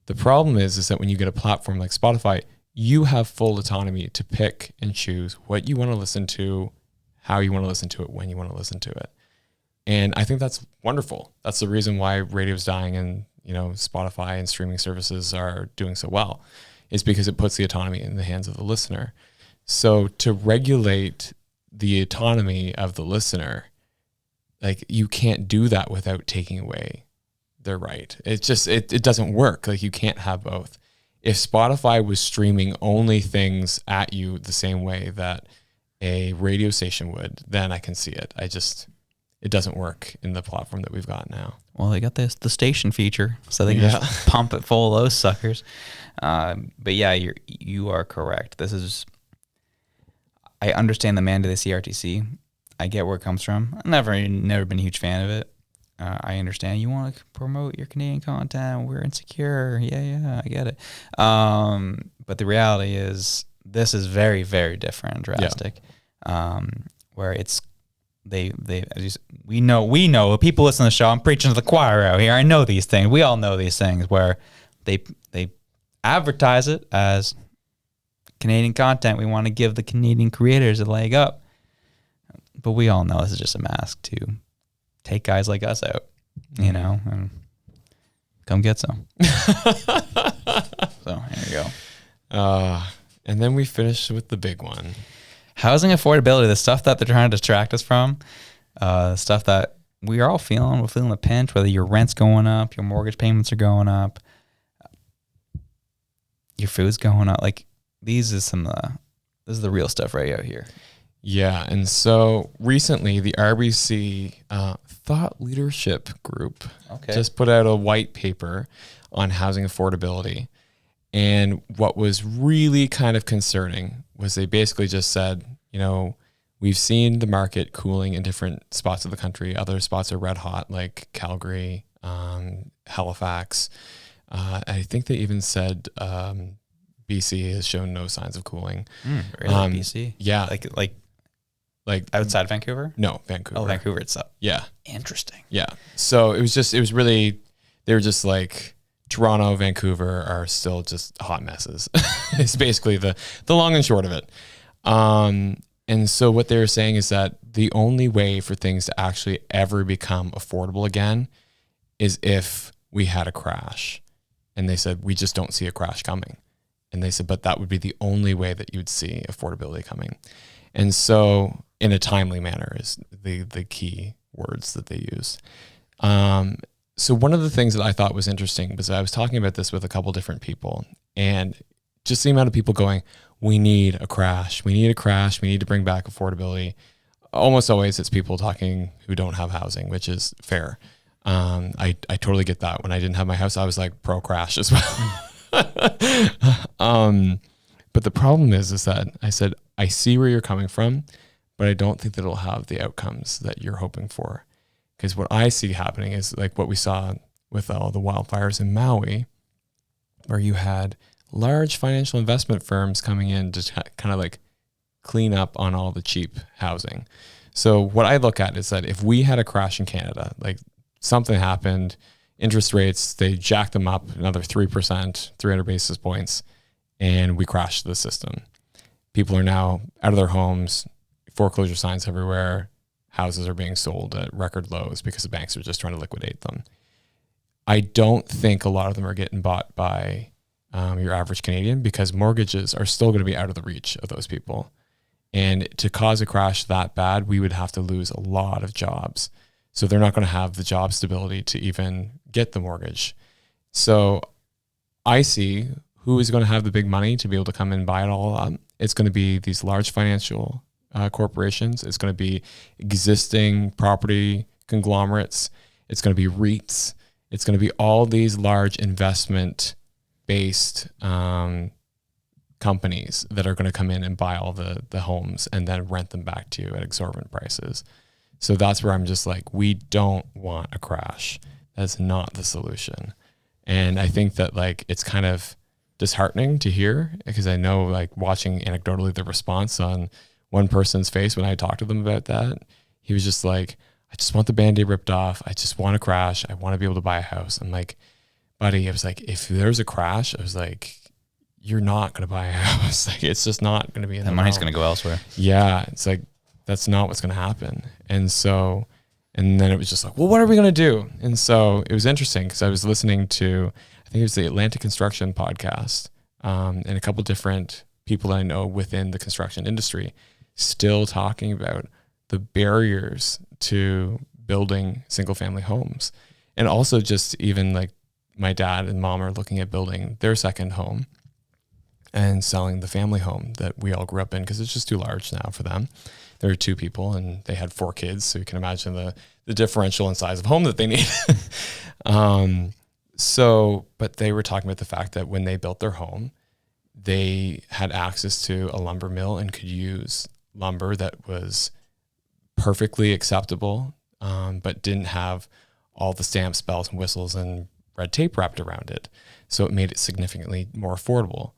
The problem is that when you get a platform like Spotify, you have full autonomy to pick and choose what you want to listen to, how you want to listen to it, when you want to listen to it. And I think that's wonderful. That's the reason why radio's dying and, you know, Spotify and streaming services are doing so well. Is because it puts the autonomy in the hands of the listener. So to regulate the autonomy of the listener, like you can't do that without taking away their right. It's just, it doesn't work. Like you can't have both. If Spotify was streaming only things at you the same way that a radio station would, then I can see it. It doesn't work in the platform that we've got now. Well, they got the station feature, so they can just pump it full of those suckers. But yeah, you are correct. I understand the mandate of the CRTC. I get where it comes from. I've never been a huge fan of it. I understand you want to promote your Canadian content. We're insecure. Yeah, I get it. But the reality is, this is very, very different and drastic. Yeah. Where it's we know people listen to the show. I'm preaching to the choir out here. I know these things. We all know these things where they advertise it as Canadian content. We want to give the Canadian creators a leg up, but we all know this is just a mask to take guys like us out, you know, and come get some. So here you go. And then we finish with the big one. Housing affordability, the stuff that they're trying to distract us from, stuff that we are all feeling. We're feeling the pinch, whether your rent's going up, your mortgage payments are going up. your food's going up. Like these is this is the real stuff right out here. Yeah. And so recently the RBC Thought Leadership Group just put out a white paper on housing affordability. And what was really kind of concerning was they basically just said, you know, we've seen the market cooling in different spots of the country. Other spots are red hot, like Calgary, Halifax. I think they even said BC has shown no signs of cooling. Really, BC? Yeah. Like outside Vancouver? No, Vancouver. Oh, Vancouver itself. Yeah. Interesting. Yeah. So it was really, they were just like, Toronto, Vancouver are still just hot messes. It's basically the long and short of it. And so what they were saying is that the only way for things to actually ever become affordable again is if we had a crash. And they said, we just don't see a crash coming. And they said, but that would be the only way that you would see affordability coming. And so in a timely manner is the key words that they use. So one of the things that I thought was interesting was I was talking about this with a couple different people, and just the amount of people going, we need a crash. We need a crash. We need to bring back affordability. Almost always it's people talking who don't have housing, which is fair. I totally get that. When I didn't have my house, I was like pro crash as well. But the problem is that I said, I see where you're coming from, but I don't think that it'll have the outcomes that you're hoping for. Because what I see happening is like what we saw with all the wildfires in Maui, where you had large financial investment firms coming in to kind of like clean up on all the cheap housing. So what I look at is that if we had a crash in Canada, like something happened, interest rates, they jacked them up another 3%, 300 basis points, and we crashed the system. People are now out of their homes, foreclosure signs everywhere. Houses are being sold at record lows because the banks are just trying to liquidate them. I don't think a lot of them are getting bought by your average Canadian because mortgages are still going to be out of the reach of those people. And to cause a crash that bad, we would have to lose a lot of jobs. So they're not going to have the job stability to even get the mortgage. So I see who is going to have the big money to be able to come and buy it all up. It's going to be these large financial corporations. It's going to be existing property conglomerates. It's going to be REITs. It's going to be all these large investment-based companies that are going to come in and buy all the homes and then rent them back to you at exorbitant prices. So that's where I'm just like, we don't want a crash. That's not the solution. And I think that like it's kind of disheartening to hear because I know like watching anecdotally the response on one person's face when I talked to them about that, he was just like, I just want the Band-Aid ripped off. I just want to crash. I want to be able to buy a house. I'm like, buddy, I was like, if there's a crash, I was like, you're not going to buy a house. Like, it's just not going to be in the money's going to go elsewhere. Yeah. It's like, that's not what's going to happen. And then it was just like, well, what are we going to do? And so it was interesting because I was listening to, I think it was the Atlantic Construction podcast, and a couple different people that I know within the construction industry still talking about the barriers to building single family homes. And also just even like my dad and mom are looking at building their second home and selling the family home that we all grew up in because it's just too large now for them. There are two people and they had 4 kids. So you can imagine the differential in size of home that they need. But they were talking about the fact that when they built their home, they had access to a lumber mill and could use lumber that was perfectly acceptable, but didn't have all the stamps, bells and whistles and red tape wrapped around it. So it made it significantly more affordable.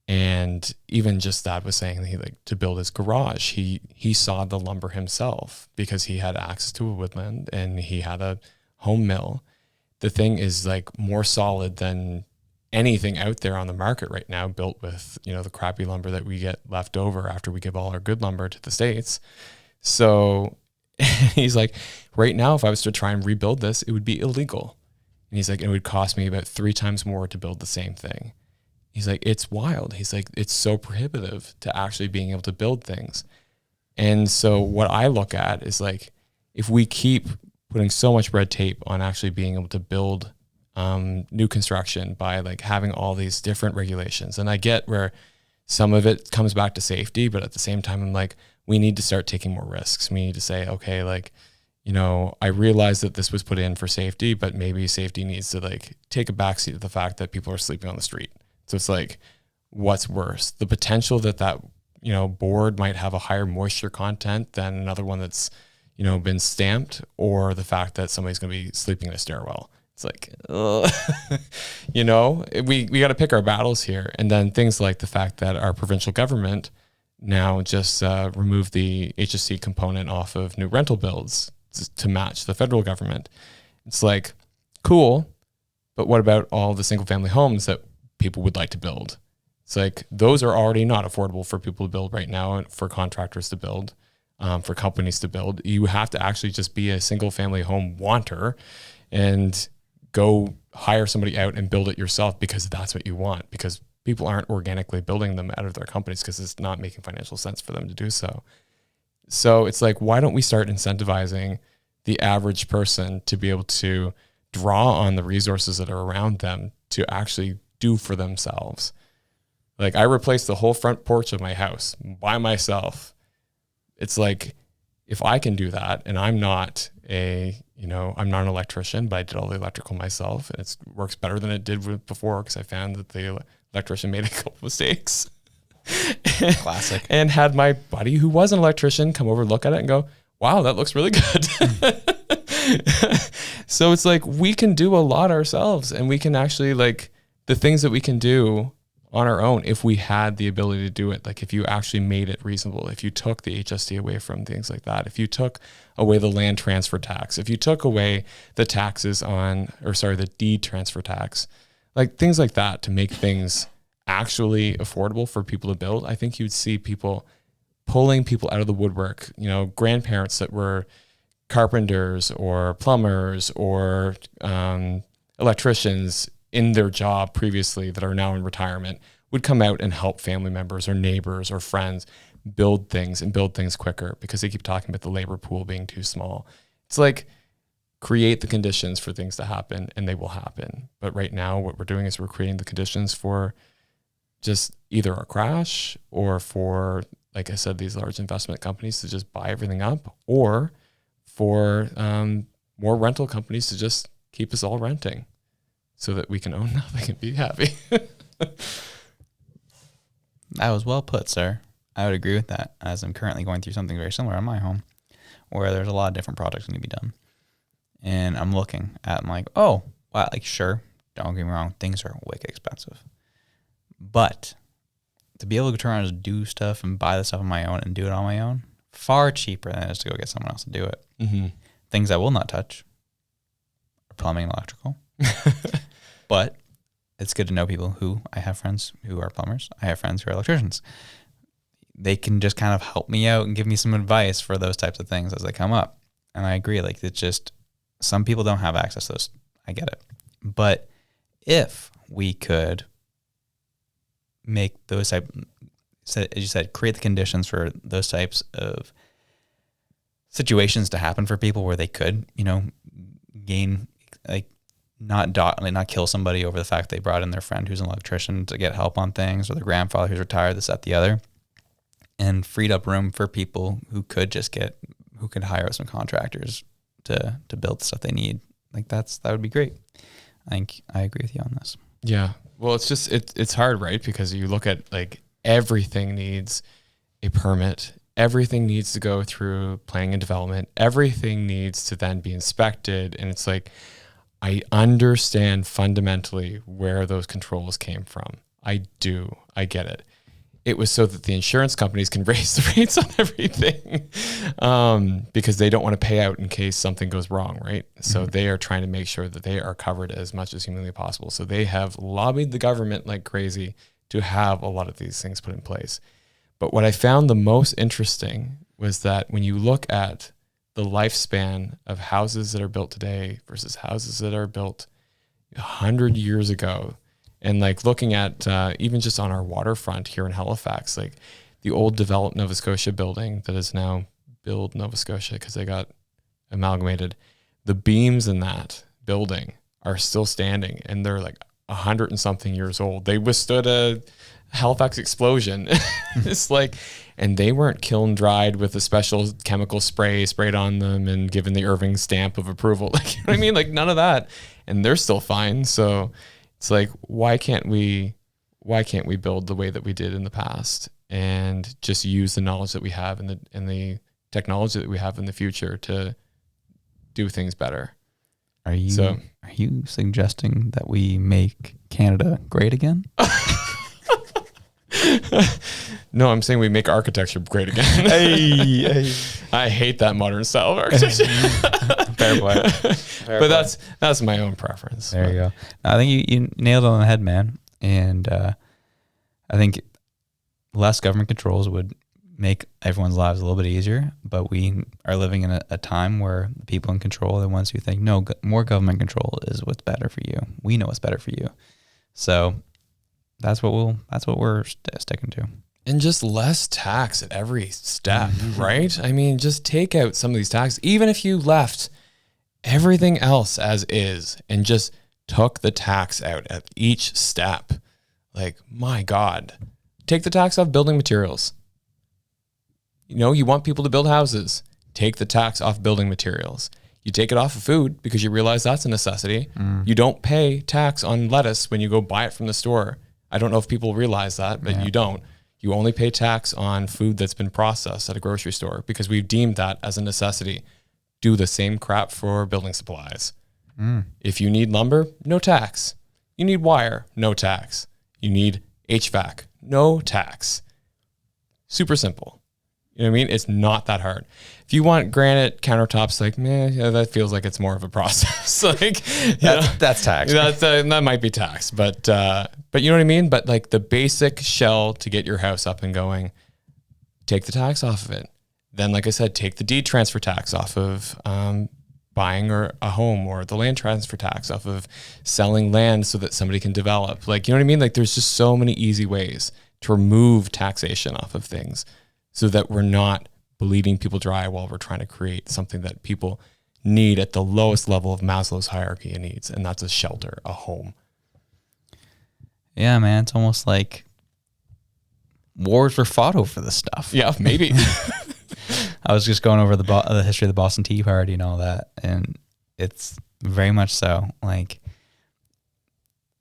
And even just that was saying that he like to build his garage, he sawed the lumber himself because he had access to a woodland and he had a home mill. The thing is like more solid than anything out there on the market right now, built with, the crappy lumber that we get left over after we give all our good lumber to the States. So he's like, right now, if I was to try and rebuild this, it would be illegal. And he's like, it would cost me about 3 times more to build the same thing. He's like, it's wild. He's like, it's so prohibitive to actually being able to build things. And so what I look at is like, if we keep putting so much red tape on actually being able to build new construction by like having all these different regulations. And I get where some of it comes back to safety, but at the same time, I'm like, we need to start taking more risks. We need to say, okay, like, you know, I realize that this was put in for safety, but maybe safety needs to like take a backseat to the fact that people are sleeping on the street. So it's like, what's worse? The potential that, you know, board might have a higher moisture content than another one that's, you know, been stamped, or the fact that somebody's going to be sleeping in a stairwell. It's like, you know, we got to pick our battles here. And then things like the fact that our provincial government now just removed the HST component off of new rental builds to match the federal government. It's like, cool, but what about all the single family homes that people would like to build? It's like, those are already not affordable for people to build right now, and for contractors to build, for companies to build. You have to actually just be a single family home wanter and go hire somebody out and build it yourself because that's what you want, because people aren't organically building them out of their companies because it's not making financial sense for them to do so. So it's like, why don't we start incentivizing the average person to be able to draw on the resources that are around them to actually do for themselves? Like, I replaced the whole front porch of my house by myself. It's like, if I can do that, and I'm not I'm not an electrician, but I did all the electrical myself, and it works better than it did before, because I found that the electrician made a couple mistakes. Classic. And had my buddy who was an electrician come over, look at it and go, wow, that looks really good. So it's like, we can do a lot ourselves, and we can actually, like, the things that we can do on our own, if we had the ability to do it, like if you actually made it reasonable, if you took the HST away from things like that, if you took away the land transfer tax, if you took away the taxes the deed transfer tax, like things like that, to make things actually affordable for people to build, I think you'd see people pulling people out of the woodwork, you know, grandparents that were carpenters or plumbers or electricians in their job previously that are now in retirement, would come out and help family members or neighbors or friends build things quicker, because they keep talking about the labor pool being too small. It's like, create the conditions for things to happen, and they will happen. But right now, what we're doing is we're creating the conditions for just either a crash, or for, like I said, these large investment companies to just buy everything up, or for more rental companies to just keep us all renting, so that we can own nothing and be happy. That was well put, sir. I would agree with that, as I'm currently going through something very similar in my home, where there's a lot of different projects that need to be done. And I'm looking at, I'm like, oh, wow, like, sure, don't get me wrong, things are wicked expensive. But to be able to turn around and do stuff and buy the stuff on my own and do it on my own, far cheaper than it is to go get someone else to do it. Mm-hmm. Things I will not touch are plumbing and electrical. But it's good to know people who, I have friends who are plumbers. I have friends who are electricians. They can just kind of help me out and give me some advice for those types of things as they come up. And I agree, like, it's just, some people don't have access to those. I get it. But if we could make those type, as you said, create the conditions for those types of situations to happen for people, where they could, you know, gain, like, not kill somebody over the fact they brought in their friend who's an electrician to get help on things, or their grandfather who's retired, this, that, the other, and freed up room for people who could hire some contractors to build the stuff they need. Like, that would be great. I think I agree with you on this. Yeah. Well, it's just, it's hard, right? Because you look at, like, everything needs a permit. Everything needs to go through planning and development. Everything needs to then be inspected. And it's like, I understand fundamentally where those controls came from. I do. I get it. It was so that the insurance companies can raise the rates on everything, because they don't want to pay out in case something goes wrong, right? So they are trying to make sure that they are covered as much as humanly possible. So they have lobbied the government like crazy to have a lot of these things put in place. But what I found the most interesting was that when you look at the lifespan of houses that are built today versus houses that are built 100 years ago, and like looking at even just on our waterfront here in Halifax, like the old developed Nova Scotia building that is now Build Nova Scotia because they got amalgamated, the beams in that building are still standing, and they're like 100 and something years old. They withstood a Halifax explosion. It's like, and they weren't kiln dried with a special chemical spray sprayed on them and given the Irving stamp of approval. Like, you know what I mean? Like, none of that, and they're still fine. So it's like, why can't we build the way that we did in the past and just use the knowledge that we have and the technology that we have in the future to do things better? Are you suggesting that we make Canada great again? No, I'm saying we make architecture great again. Hey. I hate that modern style of architecture. Fair play. But that's my own preference. There you go. I think you nailed it on the head, man. And I think less government controls would make everyone's lives a little bit easier. But we are living in a time where the people in control are the ones who think, no, more government control is what's better for you. We know what's better for you. So that's what we're sticking to. And just less tax at every step, right? I mean, just take out some of these taxes. Even if you left everything else as is and just took the tax out at each step, like, my God, take the tax off building materials. You know, you want people to build houses. Take the tax off building materials. You take it off of food because you realize that's a necessity. You don't pay tax on lettuce when you go buy it from the store. I don't know if people realize that, but you don't. You only pay tax on food that's been processed at a grocery store because we've deemed that as a necessity. Do the same crap for building supplies. If you need lumber, no tax. You need wire, no tax. You need HVAC, no tax. Super simple. You know what I mean? It's not that hard. If you want granite countertops, like, yeah, that feels like it's more of a process. Like, that's tax. That might be tax, but you know what I mean? But like the basic shell to get your house up and going, take the tax off of it. Then, like I said, take the deed transfer tax off of buying or a home, or the land transfer tax off of selling land so that somebody can develop. Like, you know what I mean? Like, there's just so many easy ways to remove taxation off of things so that we're not bleeding people dry while we're trying to create something that people need at the lowest level of Maslow's hierarchy of needs, and that's a shelter, a home. Yeah, man, it's almost like wars were fought over this stuff. Yeah, maybe. I was just going over the history of the Boston Tea Party and all that, and it's very much so. Like,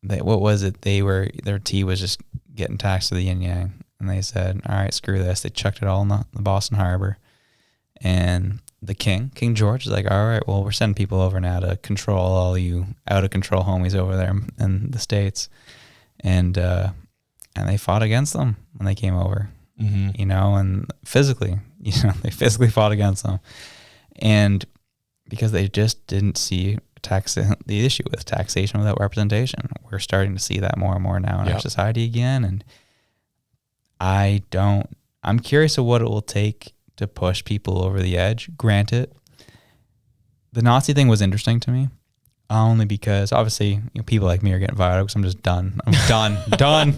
what was it? Their tea was just getting taxed to the yin yang, and they said, "All right, screw this." They chucked it all in the Boston Harbor, and the King George is like, "All right, well, we're sending people over now to control all you out of control homies over there in the States," and they fought against them when they came over, you know, and physically, they physically fought against them, and because they just didn't see the issue with taxation without representation. We're starting to see that more and more now in our society again, and I'm curious of what it will take to push people over the edge. Granted, the Nazi thing was interesting to me, only because obviously people like me are getting fired up because I'm just done. I'm done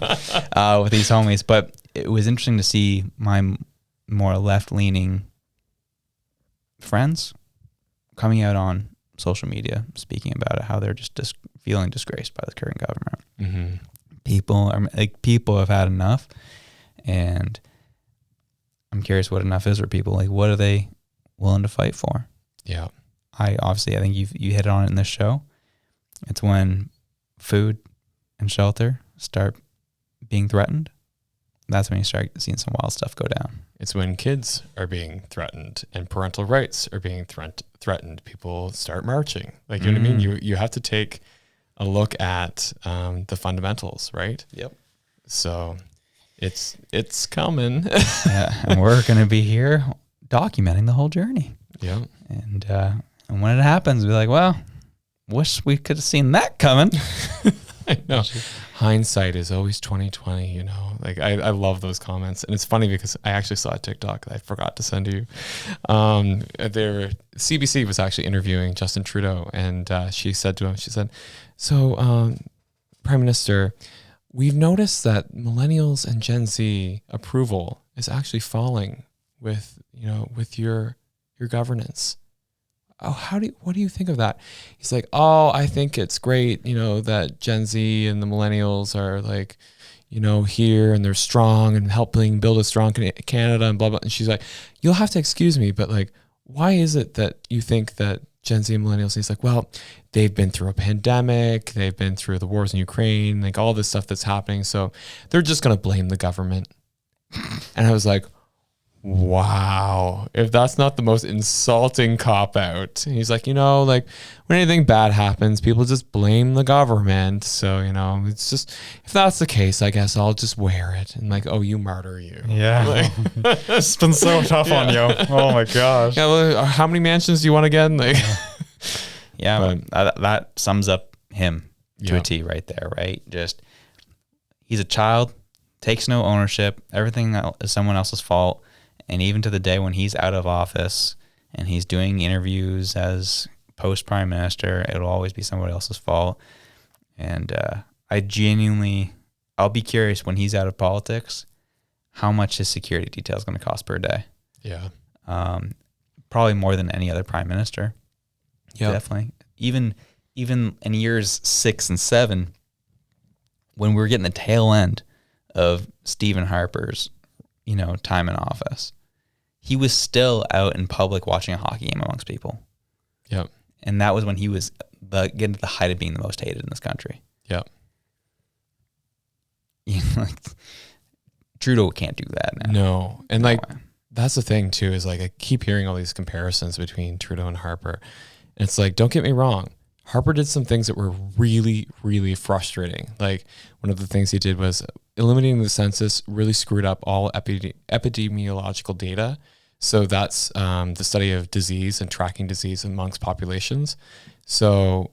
with these homies. But it was interesting to see my more left-leaning friends coming out on social media speaking about it, how they're just feeling disgraced by the current government. People have had enough, and I'm curious what enough is for people. Like, what are they willing to fight for? Yeah. I think you hit on it in this show. It's when food and shelter start being threatened. That's when you start seeing some wild stuff go down. It's when kids are being threatened and parental rights are being threatened. People start marching. Like, you know what I mean? You have to take a look at the fundamentals, right? Yep. So it's coming. Yeah, and we're going to be here documenting the whole journey. Yeah. And when it happens, we're like, well, wish we could have seen that coming. I know. Hindsight is always 20/20, you know. Like, I love those comments. And it's funny because I actually saw a TikTok that I forgot to send you. CBC was actually interviewing Justin Trudeau, and she said to him, so, Prime Minister, we've noticed that millennials and Gen Z approval is actually falling with your governance. oh, what do you think of that? He's like, oh, I think it's great, that Gen Z and the millennials are like, here and they're strong and helping build a strong Canada and blah, blah. And she's like, you'll have to excuse me, but like, why is it that you think that Gen Z and millennials? He's like, well, they've been through a pandemic. They've been through the wars in Ukraine, like all this stuff that's happening. So they're just going to blame the government. And I was like, wow, if that's not the most insulting cop out. He's like, like when anything bad happens, people just blame the government. So, it's just, if that's the case, I guess I'll just wear it. And like, oh, you martyr you. Yeah. It's been so tough on you. Oh my gosh. Yeah, well, how many mansions do you want again? Like, yeah, that sums up him to Yeah. a T right there, right? Just, he's a child, takes no ownership. Everything is someone else's fault. And even to the day when he's out of office and he's doing interviews as post-prime minister, it'll always be somebody else's fault. And I'll be curious when he's out of politics, how much his security detail is going to cost per day. yeah. Probably more than any other prime minister. Yeah. Definitely. Even in years 6 and 7, when we were getting the tail end of Stephen Harper's, time in office, he was still out in public watching a hockey game amongst people. Yep. And that was when he was getting to the height of being the most hated in this country. Yep. Trudeau can't do that now. No. And like, way. that's the thing too, is like, I keep hearing all these comparisons between Trudeau and Harper. And it's like, don't get me wrong. Harper did some things that were really, really frustrating. Like one of the things he did was eliminating the census really screwed up all epidemiological data. So that's the study of disease and tracking disease amongst populations. So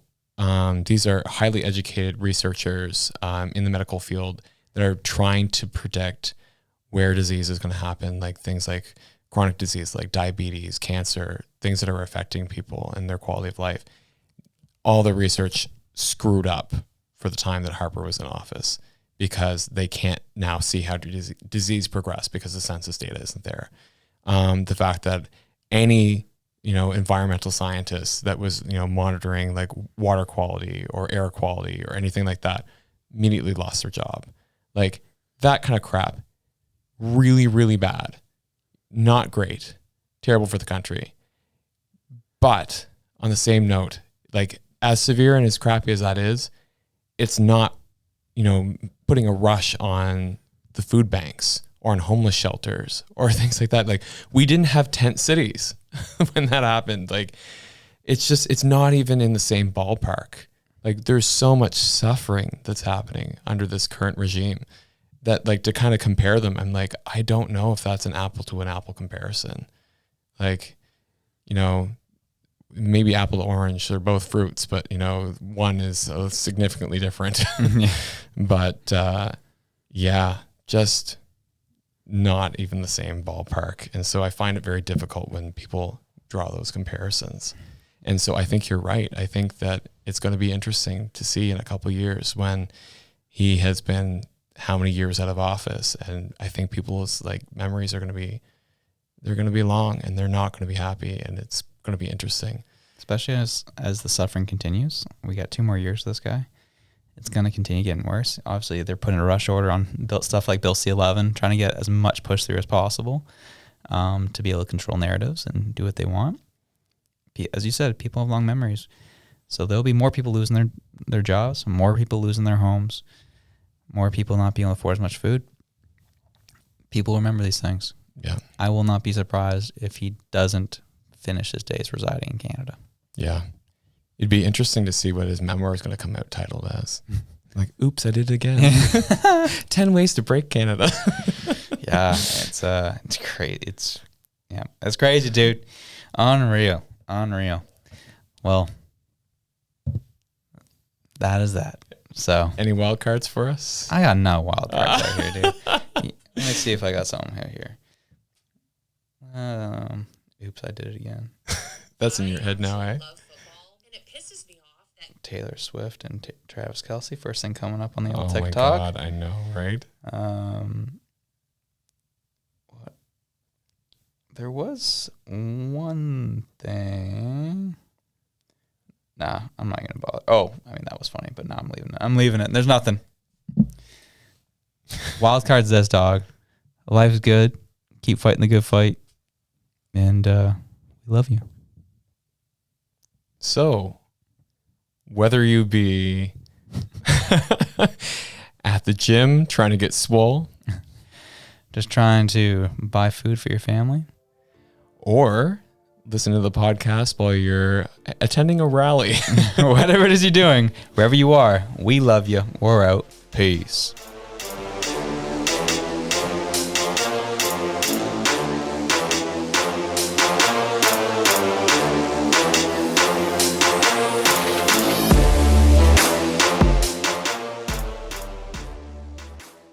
these are highly educated researchers in the medical field that are trying to predict where disease is going to happen, like things like chronic disease, like diabetes, cancer, things that are affecting people and their quality of life. All the research screwed up for the time that Harper was in office because they can't now see how disease progress because the census data isn't there. The fact that any, environmental scientist that was, monitoring like water quality or air quality or anything like that immediately lost their job. Like that kind of crap, really, really bad, not great, terrible for the country. But on the same note, like as severe and as crappy as that is, it's not, putting a rush on the food banks or on homeless shelters or things like that. Like we didn't have tent cities when that happened. Like it's not even in the same ballpark. Like there's so much suffering that's happening under this current regime that like to kind of compare them, I'm like, I don't know if that's an apple to an apple comparison. Like, maybe apple to orange, they're both fruits, but one is significantly different. But just not even the same ballpark. And so I find it very difficult when people draw those comparisons. And so I think you're right. I think that it's going to be interesting to see in a couple of years when he has been how many years out of office. And I think people's like memories are going to be long and they're not going to be happy. And it's going to be interesting. Especially as the suffering continues. We got 2 more years of this guy. It's going to continue getting worse. Obviously, they're putting a rush order on stuff like Bill C-11, trying to get as much push through as possible to be able to control narratives and do what they want. As you said, people have long memories. So there'll be more people losing their jobs, more people losing their homes, more people not being able to afford as much food. People remember these things. Yeah. I will not be surprised if he doesn't finish his days residing in Canada. Yeah. It'd be interesting to see what his memoir is going to come out titled as. Like, oops, I did it again. 10 ways to break Canada. Yeah, it's crazy. It's crazy, dude. Unreal. Well, that is that. So, any wild cards for us? I got no wild cards right here, dude. Let me see if I got something here. Oops, I did it again. That's in your head now, eh? Taylor Swift and Travis Kelce, first thing coming up on the old Oh TikTok. my God, I know, right? There was one thing. Nah, I'm not gonna bother. Oh, I mean that was funny, but now I'm leaving it. There's nothing. Wild cards this, dog. Life's good. Keep fighting the good fight. And we love you. So, whether you be at the gym trying to get swole, just trying to buy food for your family, or listen to the podcast while you're attending a rally, whatever it is you're doing, wherever you are, we love you. We're out. Peace.